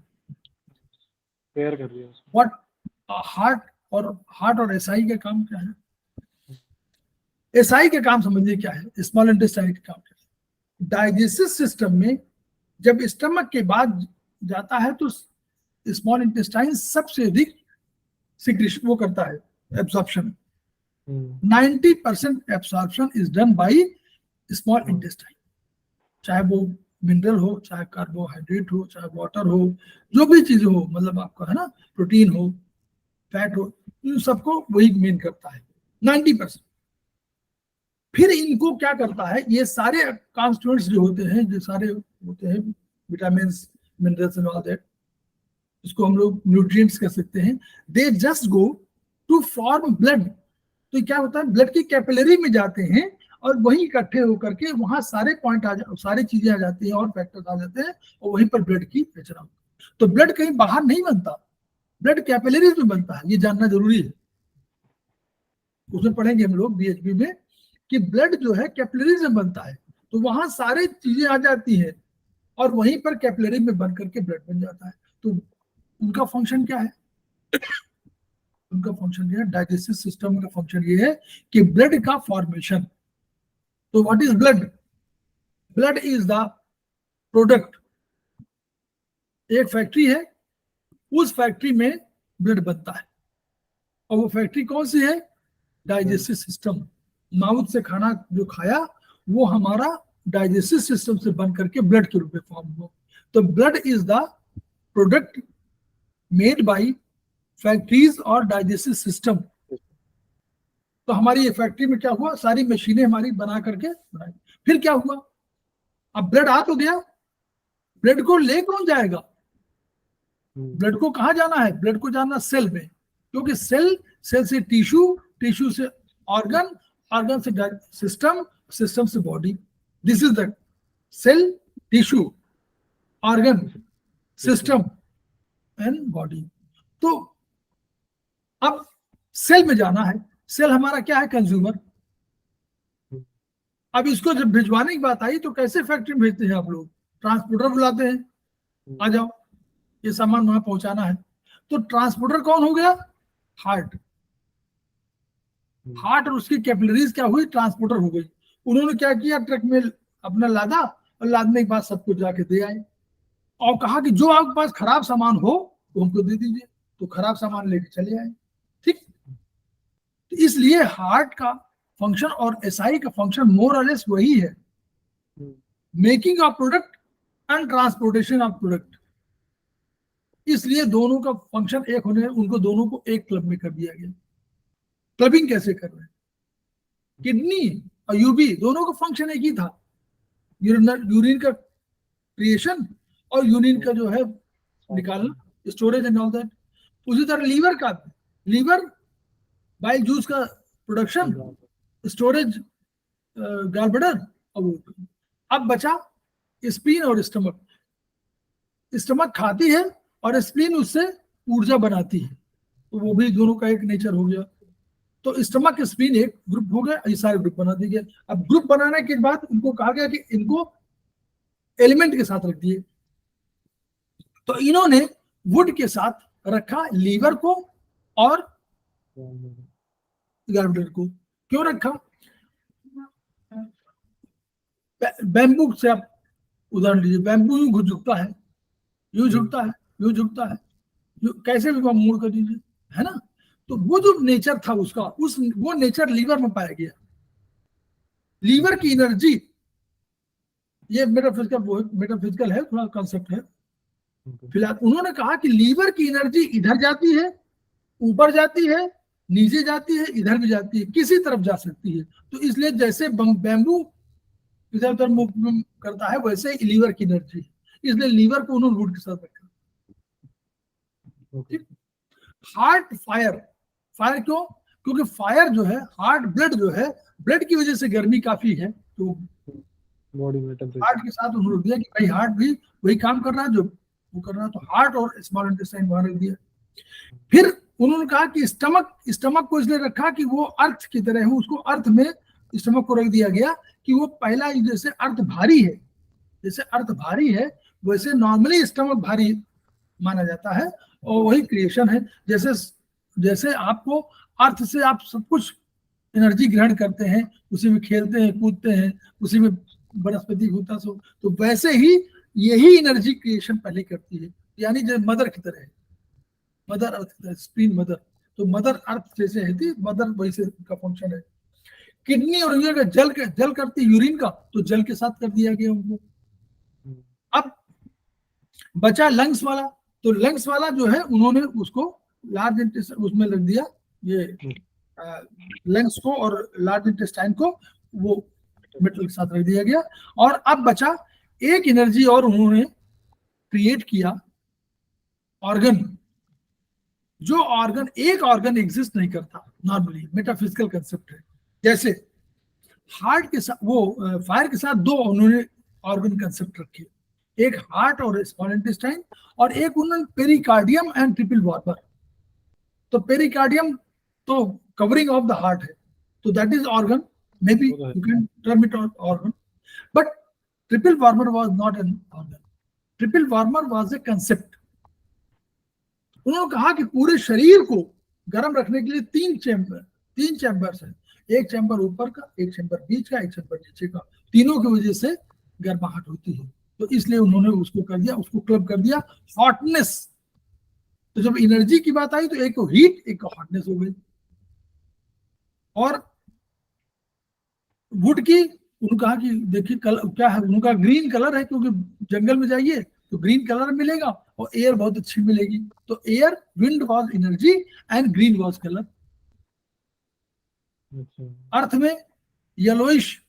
Pair कर दिया उसको। What हार्ट और एसआई का काम क्या है? एसआई का काम समझिए क्या है, स्मॉल इंटेस्टाइन का काम क्या है। डाइजेस्टिव सिस्टम में जब स्टमक के बाद जाता है तो स्मॉल इंटेस्टाइन सबसे अधिक सिक्रेशन वो करता है, absorption. 90% absorption is done by small intestine, चाहे वो मिनरल हो, चाहे कार्बोहाइड्रेट हो, चाहे वाटर हो, जो भी चीज हो, मतलब आपका है ना, प्रोटीन हो, फैट हो, इन सबको वही मेन करता है 90%। फिर इनको क्या करता है, ये सारे कॉन्स्टिट्यूएंट्स जो होते हैं, जो सारे होते हैं vitamin, minerals and all that, इसको हम लोग न्यूट्रिएंट्स कह सकते हैं, they just go to form blood. तो क्या होता है, ब्लड की कैपिलरी में जाते हैं और वहीं इकट्ठे होकर के वहां सारे पॉइंट सारी चीजें आ जाती हैं और फैक्टर्स आ जाते हैं और वहीं पर ब्लड की रचना होती है। तो ब्लड कहीं बाहर नहीं बनता, ब्लड कैपिलरीज में बनता है, ये जानना जरूरी है। उसमें पढ़ेंगे हम लोग बीएचबी में कि ब्लड जो है कैपिलरीज में बनता है, तो वहां सारी चीजें आ जाती हैं और वहीं पर कैपिलरी में बन करके ब्लड बन जाता है। तो उनका फंक्शन क्या है, उनका फंक्शन ये है, डाइजेस्टिव सिस्टम का फंक्शन ये है कि ब्लड का फॉर्मेशन। तो what is blood? Blood is the product. एक फैक्ट्री है, उस फैक्ट्री में ब्लड बनता है, और वो फैक्ट्री कौन सी है? Digestive system. माउथ से खाना जो खाया वो हमारा डाइजेस्टिव सिस्टम से बन करके ब्लड के रूप में फॉर्म हुआ। तो blood is the product made by factories और डाइजेस्टिव सिस्टम। तो हमारी ये फैक्ट्री में क्या हुआ, सारी मशीनें हमारी बना करके बनाई। फिर क्या हुआ, अब ब्लड आ तो गया, ब्लड को ले कौन जाएगा? ब्लड को कहाँ जाना है? ब्लड को जाना सेल में, क्योंकि सेल से टिश्यू, टिश्यू से ऑर्गन, ऑर्गन से सिस्टम, सिस्टम से body. This is the cell, tissue, organ, system and body. तो अब सेल में जाना है, सेल हमारा क्या है? कंज्यूमर। अब इसको जब भिजवाने की बात आई तो कैसे फैक्ट्री में भेजते हैं आप लोग? ट्रांसपोर्टर बुलाते हैं, आ जाओ ये सामान वहां पहुंचाना है। तो ट्रांसपोर्टर कौन हो गया? हार्ट। हार्ट और उसकी कैपिलरीज क्या हुई? ट्रांसपोर्टर हो गई। उन्होंने क्या किया, ट्रक में अपना लादा और लादने के बाद सबको जाके दे आए और कहा कि जो आपके पास खराब सामान हो वो हमको दे दीजिए। तो खराब सामान लेके चले आए। ठीक, तो इसलिए हार्ट का फंक्शन और एसआई का फंक्शन मोर और लेस वही है, making of product and transportation of product. इसलिए दोनों का फंक्शन एक होने, उनको दोनों को एक क्लब में कर दिया गया। क्लबिंग कैसे कर रहे हैं? किडनी और यूबी दोनों का फंक्शन एक ही था, यूरिन का क्रिएशन और यूरिन का जो है निकालना, स्टोरेज एंड ऑल दैट। उसी तरह लीवर का, लीवर बाइल जूस का प्रोडक्शन, स्टोरेज, गॉलब्लैडर। अब बचा स्प्लीन और स्टमक। स्टमक खाती है और स्प्लीन उससे ऊर्जा बनाती है, तो वो भी दोनों का एक नेचर हो गया। तो स्टमक स्प्लीन एक ग्रुप हो गया, ये सारे ग्रुप बना दिए गए। अब ग्रुप बनाने के बाद उनको कहा गया कि इनको एलिमेंट के साथ रख दिए। तो इन्होंने वुड के साथ रखा लीवर को और गॉलब्लैडर को। क्यों रखा? बैम्बू से आप उदाहरण लीजिए, बैम्बू यूं झुकता है, यूं झुकता है, यूं झुकता है, कैसे भी मोड़ कर दीजिए, है ना। तो वो जो नेचर था उसका, वो नेचर लीवर में पाया गया। लीवर की एनर्जी, ये मेटाफिजिकल है, थोड़ा कॉन्सेप्ट है। फिलहाल उन्होंने कहा कि लीवर की एनर्जी इधर जाती है, ऊपर जाती है, नीचे जाती है, इधर भी जाती है, किसी तरफ जा सकती है। तो इसलिए जैसे बैम्बू इधर उधर मूव करता है, वैसे ही लीवर की एनर्जी, इसलिए लीवर को उन्होंने वुड के साथ रखा। ठीक। हार्ट फायर, फायर क्यों? क्योंकि फायर जो है, हार्ट ब्लड जो है, ब्लड की वजह से गर्मी काफी है, तो बॉडी में टेम्परेचर। हार्ट के साथ उन्होंने दिया कि भाई हार्ट भी वही काम कर रहा है जो वो कर रहा है, तो हार्ट और स्मॉल इंटेस्टाइन वहां रख दिया। फिर उन्होंने कहा कि स्टमक को इसलिए रखा कि वो अर्थ की तरह हो, उसको अर्थ में स्टमक को रख दिया गया कि वो पहला, जैसे अर्थ भारी है, जैसे अर्थ भारी है वैसे नॉर्मली स्टमक भारी माना जाता है, और वही क्रिएशन है। जैसे जैसे आपको अर्थ से आप सब कुछ एनर्जी ग्रहण करते हैं, उसी में खेलते हैं कूदते हैं, उसी में वनस्पति होता सो, तो वैसे ही यही एनर्जी क्रिएशन पहले करती है, यानी जैसे मदर की तरह है, मदर अर्थ की तरह, स्प्रीन मदर, तो मदर अर्थ जैसे है थी मदर, वैसे का फंक्शन है। किडनी और यूरिन का जल करती यूरिन का, तो जल के साथ कर दिया गया उनको। अब बचा लंग्स वाला, तो लंग्स वाला जो है उन्होंने उसको लार्ज इंटेस्टाइन उसमें लग दिया, ये लंग्स को और लार्ज इंटेस्टाइन को वो मेटल के साथ रख दिया गया। और अब बचा एक एनर्जी और उन्होंने क्रिएट किया, ऑर्गन। जो ऑर्गन, एक ऑर्गन एग्जिस्ट नहीं करता नॉर्मली, मेटाफिजिकल कंसेप्ट है। जैसे हार्ट के साथ, वो फायर के साथ दो उन्होंने ऑर्गन कंसेप्ट रखे, एक हार्ट और स्मॉल इंटेस्टाइन, और एक उन्होंने पेरिकार्डियम एंड ट्रिपल वार्बर। तो पेरिकार्डियम तो कवरिंग ऑफ द हार्ट है, तो that is organ, may be you can term it organ, but triple warmer was not an organ, triple warmer was a concept. उन्होंने कहा कि पूरे शरीर को गर्म रखने के लिए तीन चैम्बर्स हैं, एक चैम्बर ऊपर का, एक चैम्बर बीच का, एक चैम्बर नीचे का, तीनों की वजह से गर्माहट होती है, तो इसलिए उन्होंने उसको कर दिया, उसको क्लब कर दिया हॉटनेस। तो जब एनर्जी की बात आई तो एक को हीट, एक को हॉटनेस हो गई। और वुड की उन्होंने कहा कि देखिए कलर क्या है, उनका ग्रीन कलर है, क्योंकि जंगल में जाइए तो ग्रीन कलर मिलेगा और एयर बहुत अच्छी मिलेगी, तो air, wind was energy and green was colour. Earth में येलोइश,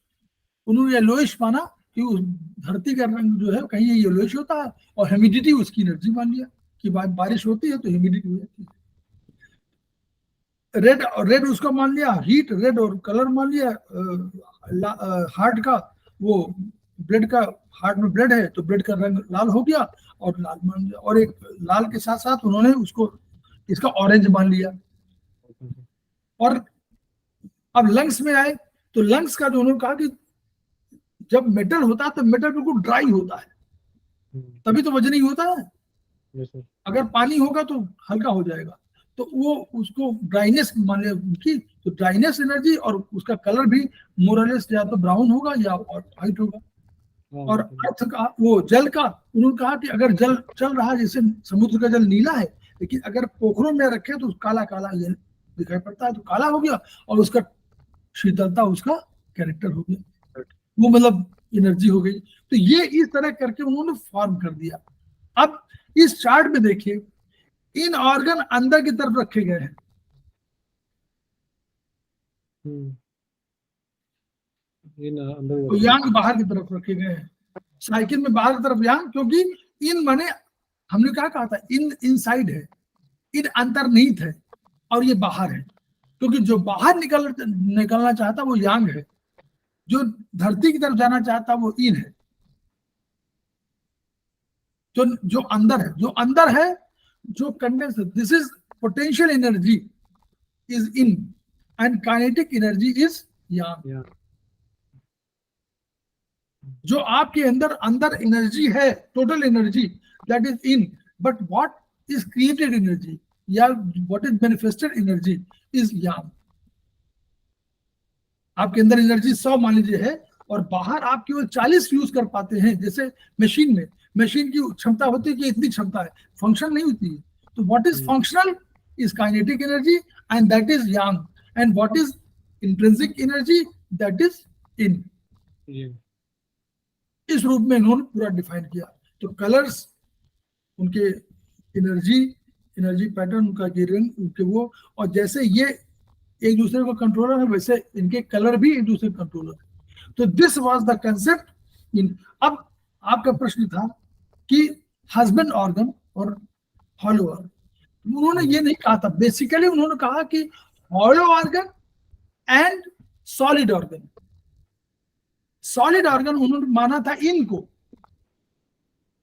उन्होंने येलोइश माना कि उस धरती का रंग जो है कहीं येलोइश होता है, और ह्यूमिडिटी उसकी एनर्जी मान लिया कि बारिश होती है तो ह्यूमिडिटी हो जाती है। रेड उसका मान लिया हीट, रेड और कलर मान लिया हार्ट का, वो ब्लड का, हार्ट में ब्लड है तो ब्लड का रंग लाल हो गया, और लाल मान लिया, और एक लाल के साथ साथ उन्होंने उसको इसका ऑरेंज मान लिया। और अब लंग्स में आए तो लंग्स का जो उन्होंने कहा कि जब मेटल होता है तो मेटल बिल्कुल ड्राई होता है, तभी तो वजनी होता है। अगर पानी होगा तो हल्का हो जाएगा, तो वो उसको ड्राइनेस मान लिया उनकी, तो ड्राइनेस एनर्जी, और उसका कलर भी मोरलेस या तो ब्राउन होगा या व्हाइट होगा। और अर्थ का, वो जल का, उन्होंने कहा कि अगर जल चल रहा है, जैसे समुद्र का जल नीला है, लेकिन अगर पोखरों में रखे तो काला काला दिखाई पड़ता है, तो काला हो गया, और उसका शीतलता उसका कैरेक्टर हो गया, वो मतलब एनर्जी हो गई। तो ये इस तरह करके उन्होंने फॉर्म कर दिया। अब इस चार्ट में देखिए, इन ऑर्गन अंदर की तरफ रखे गए हैं, तो यांग बाहर की तरफ रखे गए हैं, साइकिल में बाहर की तरफ यांग, क्योंकि इन माने हमने क्या कहा था, इन इनसाइड है, इन अंतर्निहित है, और ये बाहर है, क्योंकि जो बाहर निकलना चाहता वो यांग है, जो धरती की तरफ जाना चाहता वो इन है। जो अंदर है, जो condense, this is potential energy is yin and kinetic energy is yang. जो आपके अंदर एनर्जी है, total energy, that is yin, but what is created energy या what is manifested energy is yang. आपके अंदर एनर्जी 100 मान लीजिए है, और बाहर आप केवल 40 यूज कर पाते हैं। जैसे मशीन में, मशीन की क्षमता होती है कि इतनी क्षमता है, फंक्शन नहीं होती है। तो what is functional is kinetic energy and that is Yang, and what is intrinsic energy that is इन। इस रूप में इन्होंने पूरा डिफाइन किया। तो कलर्स उनके एनर्जी पैटर्न, उनका गियरिंग, उनके वो, और जैसे ये एक दूसरे को कंट्रोलर है, वैसे इनके कलर भी एक दूसरे कंट्रोलर है। तो this was the concept in. अब आपका प्रश्न था कि हस्बैंड ऑर्गन और हॉलो ऑर्गन, उन्होंने ये नहीं कहा था, बेसिकली उन्होंने कहा कि hollow organ and solid organ, solid organ उन्होंने माना था इनको,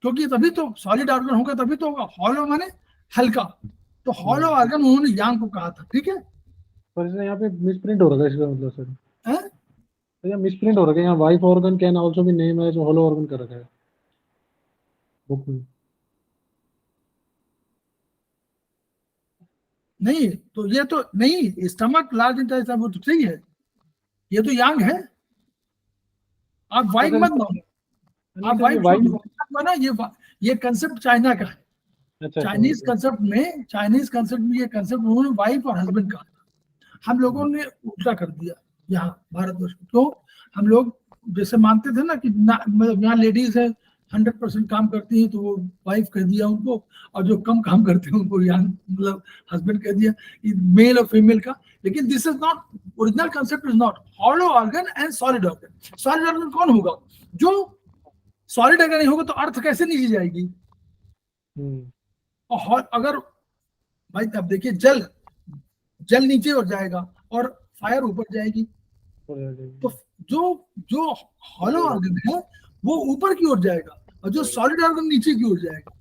क्योंकि तभी तो सॉलिड ऑर्गन होगा तभी तो होगा। हॉलो माने हल्का, तो हॉलो ऑर्गन उन्होंने यांग को कहा था, ठीक है। पर इसमें यहाँ पे मिसप्रिंट हो रखा है इसका मतलब सर, हैं? तो यहाँ मिसप्रिंट हो रखा है, यहाँ wife organ can also be name as hollow organ कर रखा है बुक में। नहीं तो ये तो नहीं, स्टमक लार्ज इंटेस्टाइन वो तो सही है, ये तो यांग है। आप वाइफ सर मत मानो, आप वाइफ वाइफ ना, ये कंसेप्ट चाइना का है। अच्छा चाइनीज कंसेप्ट में ये कंसेप्ट उन्होंने वाइफ और हस्बैंड कहा था। हम लोगों ने उल्टा कर दिया यहाँ भारतवर्ष में। तो हम लोग जैसे मानते थे ना कि मतलब यहाँ लेडीज है 100% काम करती हैं तो वो वाइफ कह दिया उनको, और जो कम काम करते हैं उनको यहाँ मतलब हस्बैंड कह दिया, मेल और फीमेल का। लेकिन this is not, original concept is not hollow organ and solid organ. Solid organ कौन होगा? जो सॉलिड अगर नहीं होगा तो अर्थ कैसे नीचे जाएगी? और अगर भाई अब देखिए, जल नीचे और जाएगा और फायर ऊपर जाएगी, तो जो जो हॉलो ऑर्गन है वो ऊपर की ओर जाएगा और जो सॉलिड ऑर्गन नीचे की ओर जाएगा।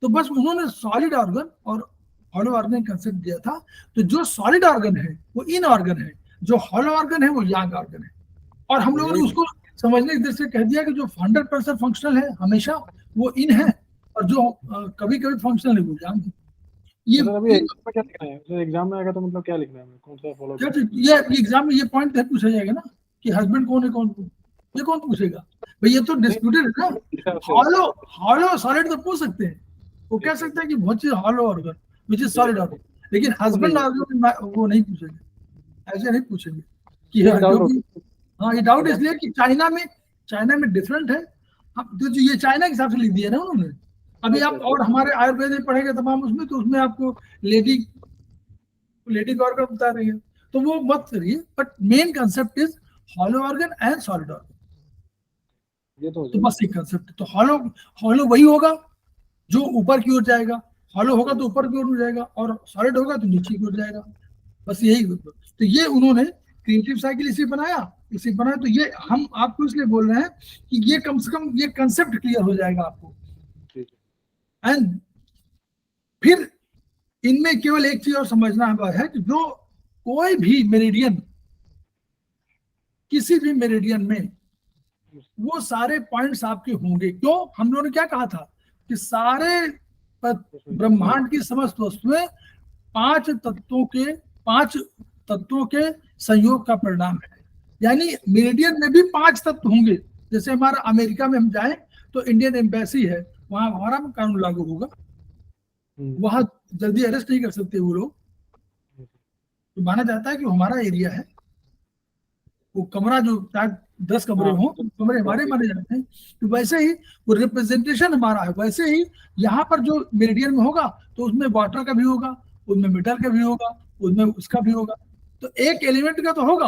तो बस उन्होंने सॉलिड ऑर्गन और हॉलो ऑर्गन कंसेप्ट दिया था। तो जो सॉलिड ऑर्गन है वो इन ऑर्गन है, जो हॉलो ऑर्गन है वो यांग ऑर्गन है। और हम लोगों ने उसको समझने की दृष्टि से कह दिया कि जो 100% फंक्शनल है हमेशा वो इन है, और जो कभी कभी फंक्शनल है वो यांग है। ये अभी क्या लिखना है? सर एग्जाम में आएगा तो मतलब क्या लिखना है, कौन सा फॉलो करना है? ये एग्जाम में ये पॉइंट पूछा जाएगा ना कि हस्बैंड कौन है, ये कौन पूछेगा भाई? ये तो डिस्प्यूटेड है ना। हॉलो सॉलिड तो पूछ सकते हैं, वो कह सकते हैं कि बहुत चीज hollow organ which is solid organ, लेकिन हस्बैंड ऑर्गन वो नहीं पूछेंगे, ऐसे नहीं पूछेंगे कि हाँ। ये डाउट इसलिए कि चाइना में डिफरेंट है। तो ये चाइना के हिसाब से लिख दिया ना उन्होंने। अभी आप और हमारे आयुर्वेद में पढ़ेंगे तमाम उसमें, तो उसमें आपको लेडी ऑर्गन बता रही है, तो वो मत करिए। But main concept is hollow organ and solid organ, ये तो बस एक कंसेप्ट। तो हॉलो वही होगा जो ऊपर की ओर जाएगा, हॉलो होगा तो ऊपर की ओर जाएगा, और सॉलिड होगा तो नीचे की ओर जाएगा, बस यही। तो ये उन्होंने क्रिएटिव साइकिल इसी बनाया। तो ये हम आपको इसलिए बोल रहे हैं कि ये कम से कम ये कंसेप्ट क्लियर हो जाएगा आपको। एंड फिर इनमें केवल एक चीज और समझना है कि जो कोई भी मेरिडियन, किसी भी मेरिडियन में वो सारे पॉइंट्स आपके होंगे। क्यों? हम लोगों ने क्या कहा था कि सारे ब्रह्मांड की समस्त वस्तुएं पांच तत्वों के संयोग का परिणाम है। यानी मेरिडियन में भी 5 तत्व होंगे। जैसे हमारा अमेरिका में हम जाएं तो इंडियन एम्बेसी है, वहां हमारा कानून लागू होगा, वहां जल्दी अरेस्ट नहीं कर सकते वो लोग, तो माना जाता है कि हमारा एरिया है। वो कमरा जो 10 कमरे हों तो कमरे हमारे माने जाते हैं। तो वैसे ही वो रिप्रेजेंटेशन हमारा है। वैसे ही यहाँ पर जो मेरिडियन में होगा तो उसमें वाटर का भी होगा, उसमें मेटल का भी होगा, उसमें उसका भी होगा। तो एक एलिमेंट का तो होगा,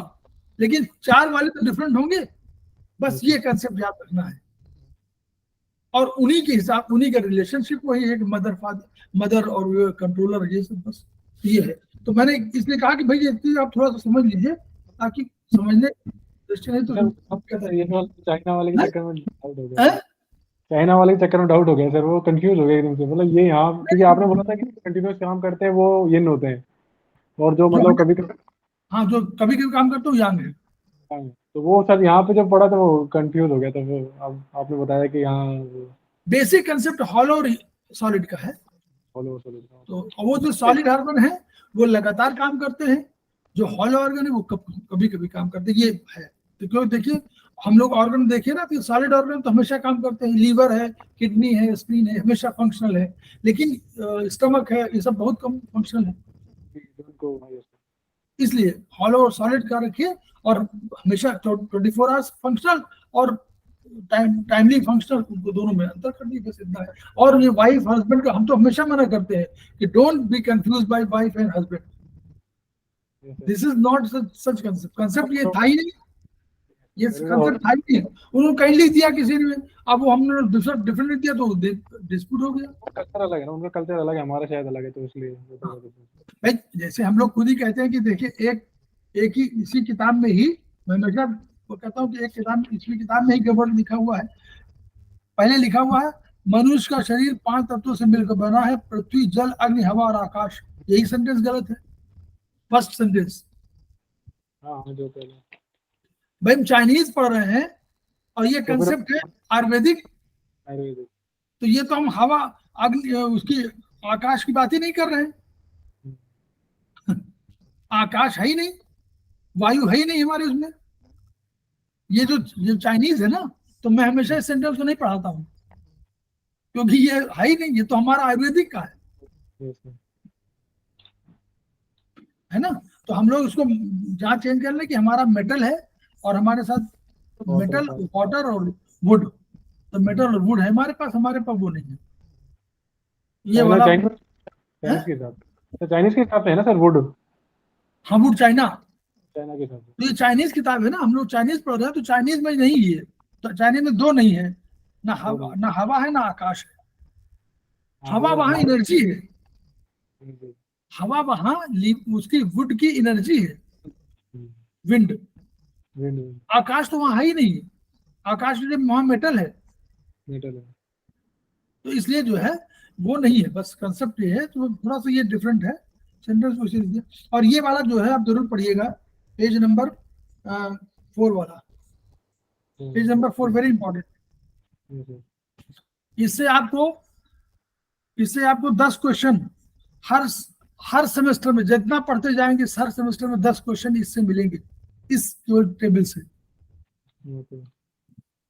लेकिन 4 वाले तो डिफरेंट होंगे। बस ये कंसेप्ट याद रखना है। और उन्हीं के हिसाब, उन्हीं का रिलेशनशिप वही है कि मदर और कंट्रोलर, ये सब बस ये है। तो मैंने इसलिए कहा कि भाई ये चीज आप थोड़ा सा समझ लीजिए, ताकि समझने दृष्टि नहीं तो चाइना वाले के चक्कर में डाउट हो गया। चाइना वाले के चक्कर में डाउट हो गया सर, वो कंफ्यूज हो गए एकदम से। मतलब ये यहाँ, क्योंकि आपने बोला था कि कंटिन्यूस काम करते हैं वो यिन होते हैं, और जो मतलब कभी हाँ जो कभी कभी काम करते हो यांग है। तो वो सर यहाँ पे जब पढ़ा तो वो कंफ्यूज हो गया था। फिर अब आपने बताया कि यहाँ बेसिक कंसेप्ट हॉलो और सॉलिड का है। तो वो जो सॉलिड ऑर्गन है वो लगातार काम करते हैं, जो हॉलो ऑर्गन है वो कभी कभी काम करते हैं, ये है। तो क्यों देखिए, हम लोग ऑर्गन देखिए ना, तो सॉलिड ऑर्गन तो हमेशा काम करते हैं। लीवर है, किडनी है, स्प्लीन है, हमेशा फंक्शनल है। लेकिन स्टमक है, ये सब बहुत कम फंक्शनल है। इसलिए हॉलो और सॉलिड का रखिए, और हमेशा 24 आवर्स फंक्शनल और टाइमली फंक्शनल, उनको दोनों में अंतर करनी, बस इतना है। और ये वाइफ हस्बैंड का हम तो हमेशा मना करते हैं कि don't be confuse bye wife and husband. This is not such concept ये था ही नहीं, ये कंसेप्ट था ही नहीं। उन्होंने कहीं लिख दिया किसी ने, अब वो हमने दूसरा डिफरेंट लिख दिया तो डिस्प्यूट हो गया। कल्चर अलग है ना, उनका कल्चर अलग है, हमारा शायद अलग है, तो इसलिए जैसे हम लोग खुद ही कहते हैं कि देखिए एक ही इसी किताब में ही, मैं हमेशा कहता हूँ कि एक किताब, पिछली किताब में ही गड़बड़ लिखा हुआ है। पहले लिखा हुआ है मनुष्य का शरीर 5 तत्वों से मिलकर बना है, पृथ्वी, जल, अग्नि, हवा और आकाश। यही सेंटेंस गलत है, फर्स्ट सेंटेंस। हाँ जो पहले भाई हम चाइनीज पढ़ रहे हैं और ये तो फिर कंसेप्ट है आयुर्वेदिक, आयुर्वेदिक। तो ये तो हम हवा, अग्नि, उसकी आकाश की बात ही नहीं कर रहे हैं। आकाश है ही नहीं, वायु है ही नहीं हमारे उसमें। ये चाइनीज है ना, तो मैं हमेशा इस सेंटेंस को नहीं पढ़ाता हूँ, क्योंकि ये है ही नहीं, ये तो हमारा आयुर्वेदिक का है ना। तो हम लोग उसको जहाँ चेंज कर ले कि हमारा मेटल है और हमारे साथ मेटल, वाटर और वुड, तो मेटल और वुड है हमारे पास वो नहीं है। ये वाला चाइनीज के हिसाब से है ना सर, वुड। हाँ, वुड चाइना, चाइना के हिसाब से। तो ये चाइनीज किताब है ना, हम लोग चाइनीज पढ़ रहे हैं, तो चाइनीज में नहीं, ये तो चाइनीज में 2 नहीं है, ना हवा है ना आकाश है। हवा वहां एनर्जी है, हवा वहां उसकी वुड की एनर्जी है, विंड। आकाश तो वहां है ही नहीं, आकाश में वहां मेटल है, तो इसलिए जो है वो नहीं है, बस कंसेप्ट ये है। तो थोड़ा सा ये डिफरेंट है, सेंटेंस को इसीलिए दिया। और ये वाला जो है आप जरूर पढ़िएगा, पेज नंबर 4 वाला, पेज नंबर 4 वेरी इंपॉर्टेंट। इससे आपको 10 क्वेश्चन हर सेमेस्टर में, जितना पढ़ते जाएंगे हर सेमेस्टर में 10 क्वेश्चन इससे मिलेंगे, इस टेबल से।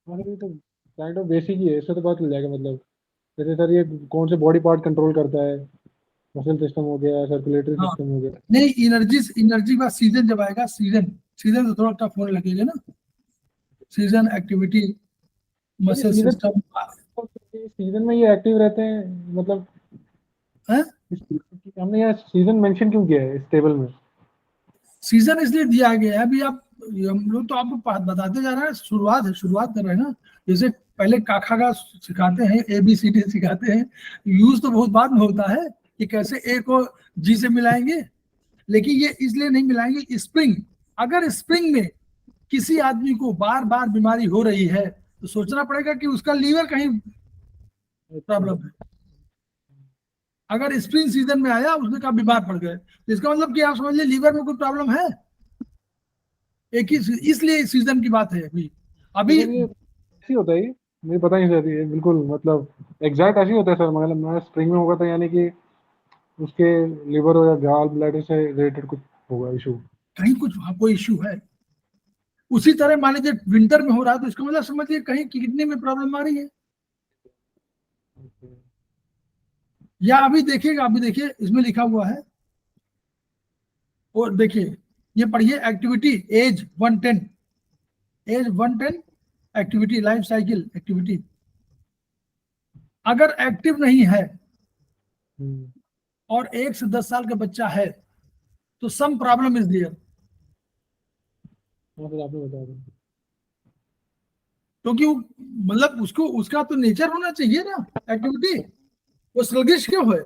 तो काइंड ऑफ बेसिक ही है, इससे तो पता चल जाएगा। मतलब जैसे सर ये कौन से बॉडी पार्ट कंट्रोल करता है, मसल सिस्टम हो गया, सर्कुलेटरी सिस्टम हो गया। नहीं, एनर्जी का सीजन जब आएगा, सीजन तो थोड़ा टफ होने लगेगा ना, season, activity, muscle system. Season में ये एक्टिव रहते हैं, मतलब हमने यहाँ सीजन मेंशन क्यों किया है इस टेबल में? सीजन इसलिए दिया गया है, अभी आप, हम लोग तो आपको बताते जा रहे हैं, शुरुआत कर रहे हैं ना। जैसे पहले काखा का सिखाते हैं, ABCD सिखाते हैं, यूज तो बहुत बाद में होता है कि कैसे ए को जी से मिलाएंगे, लेकिन ये इसलिए नहीं मिलाएंगे। स्प्रिंग, अगर स्प्रिंग में किसी आदमी को बार बार बीमारी हो रही है तो सोचना पड़ेगा कि उसका लीवर कहीं प्रॉब्लम है। अगर स्प्रिंग सीजन में आया, उसने कहा बीमार पड़ गए, तो इसका मतलब कि आप समझ लीजिए लीवर में कोई प्रॉब्लम है। एक ही, इसलिए सीजन की बात है। अभी ऐसी होता है, मुझे पता नहीं सर, ये बिल्कुल मतलब एग्जैक्ट ऐसी होता है सर। मतलब मैं स्प्रिंग में होगा तो यानी कि उसके लिवर या गॉल ब्लैडर से रिलेटेड कुछ होगा इशू, कहीं कुछ कोई इशू है। उसी तरह मान लीजिए विंटर में हो रहा है, तो इसका मतलब समझिए कहीं किडनी में प्रॉब्लम आ रही है। या अभी देखिए इसमें लिखा हुआ है, और देखिए ये पढ़िए, activity as 110, activity, life cycle activity. अगर एक्टिव नहीं है और 1 से 10 साल का बच्चा है तो सम प्रॉब्लम इज देयर। क्योंकि मतलब उसका तो नेचर होना चाहिए ना एक्टिविटी, वो स्लगिश क्यों है,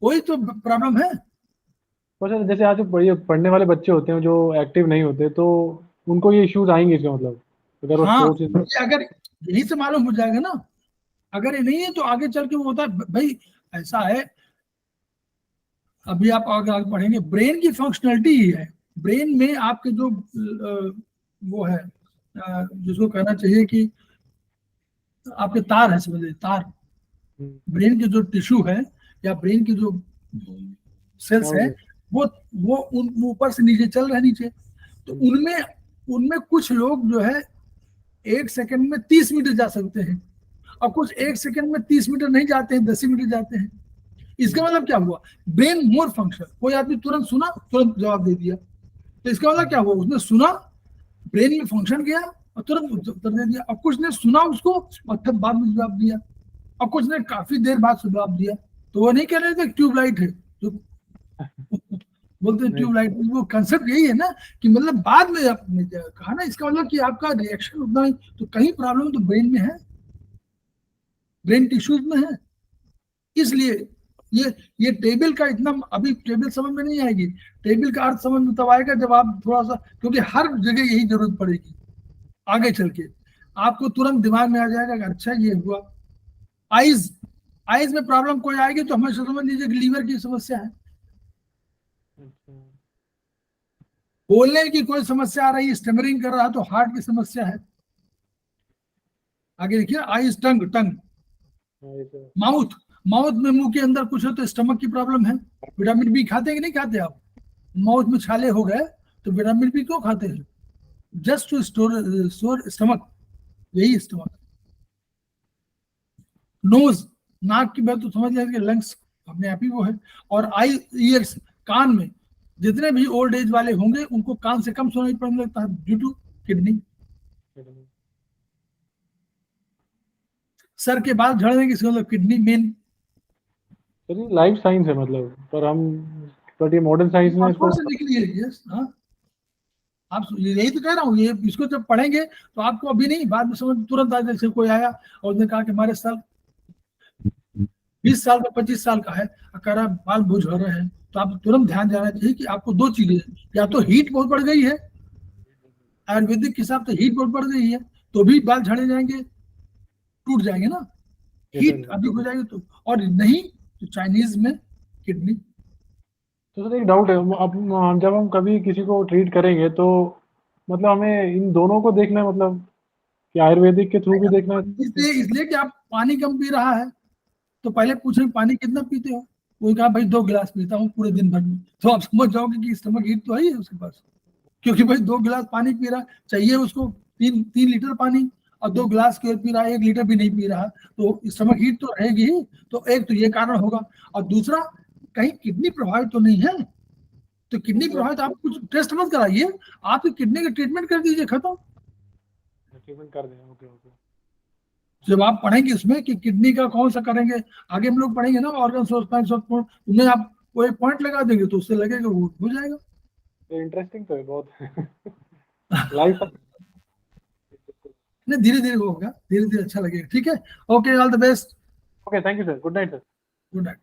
वही तो प्रॉब्लम है। तो सर जैसे आज पढ़ने वाले बच्चे होते हैं जो एक्टिव नहीं होते, तो उनको ये इश्यूज आएंगे इसका मतलब, अगर हाँ, अगर यही से मालूम हो जाएगा ना, अगर ये नहीं है तो आगे चल के वो होता है। भाई ऐसा है, अभी आप आगे पढ़ेंगे, ब्रेन की फंक्शनलिटी ही है। ब्रेन में आपके जो वो है, जिसको कहना चाहिए कि आपके तार है, समझिए तार, ब्रेन के जो टिश्यू है या ब्रेन की जो सेल्स है, वो ऊपर से नीचे चल रहे नीचे, तो उनमें कुछ लोग जो है 1 सेकंड में 30 मीटर जा सकते हैं, और कुछ 1 सेकंड में 30 मीटर नहीं जाते हैं, 10 मीटर जाते हैं। इसका मतलब क्या हुआ, ब्रेन मोर फंक्शन। कोई आदमी तुरंत सुना, तुरंत जवाब दे दिया, तो इसका मतलब क्या हुआ, उसने सुना, ब्रेन में फंक्शन किया और तुरंत उत्तर दे दिया। और कुछ ने सुना उसको और तब बाद में जवाब दिया, और कुछ ने काफी देर बाद जवाब दिया। तो वो नहीं कह रहे थे ट्यूबलाइट है, जो बोलते हैं ट्यूबलाइट, वो कंसेप्ट यही है ना कि मतलब बाद में आपने कहा ना, इसका मतलब कि आपका रिएक्शन उतना ही, तो कहीं प्रॉब्लम तो ब्रेन में है, ब्रेन टिश्यूज में है। इसलिए ये टेबल का इतना, अभी टेबल समझ में नहीं आएगी, टेबल का अर्थ समझ में तब आएगा जब आप थोड़ा सा, क्योंकि हर जगह यही जरूरत पड़ेगी आगे चल के, आपको तुरंत दिमाग में आ जाएगा कि अच्छा ये हुआ। आइज, आइज में प्रॉब्लम कोई आएगी तो हमेशा समझ लीजिए कि लीवर की समस्या है। बोलने की कोई समस्या आ रही है, स्टमरिंग कर रहा है तो हार्ट की समस्या है। आगे देखिए, आइज, टंग, टंग, माउथ, माउथ में मुंह के अंदर कुछ हो तो स्टमक की प्रॉब्लम है। विटामिन बी खाते हैं कि नहीं खाते आप? माउथ में छाले हो गए तो विटामिन बी क्यों खाते हैं? जस्ट टू स्टोर स्टमक, यही स्टमक। नोज, नाक की बात तो समझ लेंगे, लंग्स अपने आप ही वो है। और आई, ईयर्स, कान में जितने भी ओल्ड एज वाले होंगे उनको कान से कम सुनाई पड़ने लगता है ड्यू टू किडनी। सर के बाल झड़ने की मतलब किडनी मेन। चलिए लाइफ साइंस है मतलब, पर हम, बट ये मॉडर्न साइंस में इसको निकलिए, यस, हाँ, आप यही तो कह रहा हूँ, ये इसको जब पढ़ेंगे तो आपको अभी नहीं, बाद में समझ तुरंत आ, जैसे कोई आया और उसने कहा कि हमारे साल 20 साल का 25 साल का है, कह रहा बाल बुझ हो रहे हैं, तो आप तुरंत ध्यान देना चाहिए कि आपको दो चीजें, या तो हीट बहुत बढ़ गई है, आयुर्वेदिक के हिसाब से हीट बहुत बढ़ गई है तो भी बाल झड़े जाएंगे, टूट जाएंगे ना, हीट अधिक हो जाएगी तो, और नहीं तो चाइनीज में किडनी। तो सर एक डाउट है, अब जब हम कभी किसी को ट्रीट करेंगे तो मतलब हमें इन दोनों को देखना है, मतलब कि आयुर्वेदिक के थ्रू भी देखना है? इसलिए कि आप पानी कम पी रहा है तो पहले पूछें पानी कितना पीते हो, वो कहा भाई 2 गिलास पीता हूँ पूरे दिन भर में, तो आप समझ जाओगे कि स्टमक हीट तो है ही है उसके पास, क्योंकि भाई 2 गिलास पानी पी रहा, चाहिए उसको 3 लीटर पानी, और 2 गिलास केवल पी रहा है, 1 लीटर भी नहीं पी रहा, तो स्टमक हीट तो रहेगी ही। तो एक तो ये कारण होगा, और दूसरा कहीं किडनी प्रभावित तो नहीं है, तो किडनी प्रभावित आप कुछ टेस्ट मत कराइए, आपकी किडनी का ट्रीटमेंट कर दीजिए, खत्म। ट्रीटमेंट कर दें, ओके ओके। जब आप पढ़ेंगे इसमें कि किडनी का कौन सा करेंगे, आगे हम लोग पढ़ेंगे ना ऑर्गन सोर्स उनमें आप कोई पॉइंट लगा देंगे तो उससे लगेगा वो हो जाएगा। तो इंटरेस्टिंग तो है बहुत लाइफ नहीं, धीरे धीरे होगा, धीरे धीरे अच्छा लगेगा, ठीक है। Okay, all the best. Okay, thank you sir, good night sir. Good night.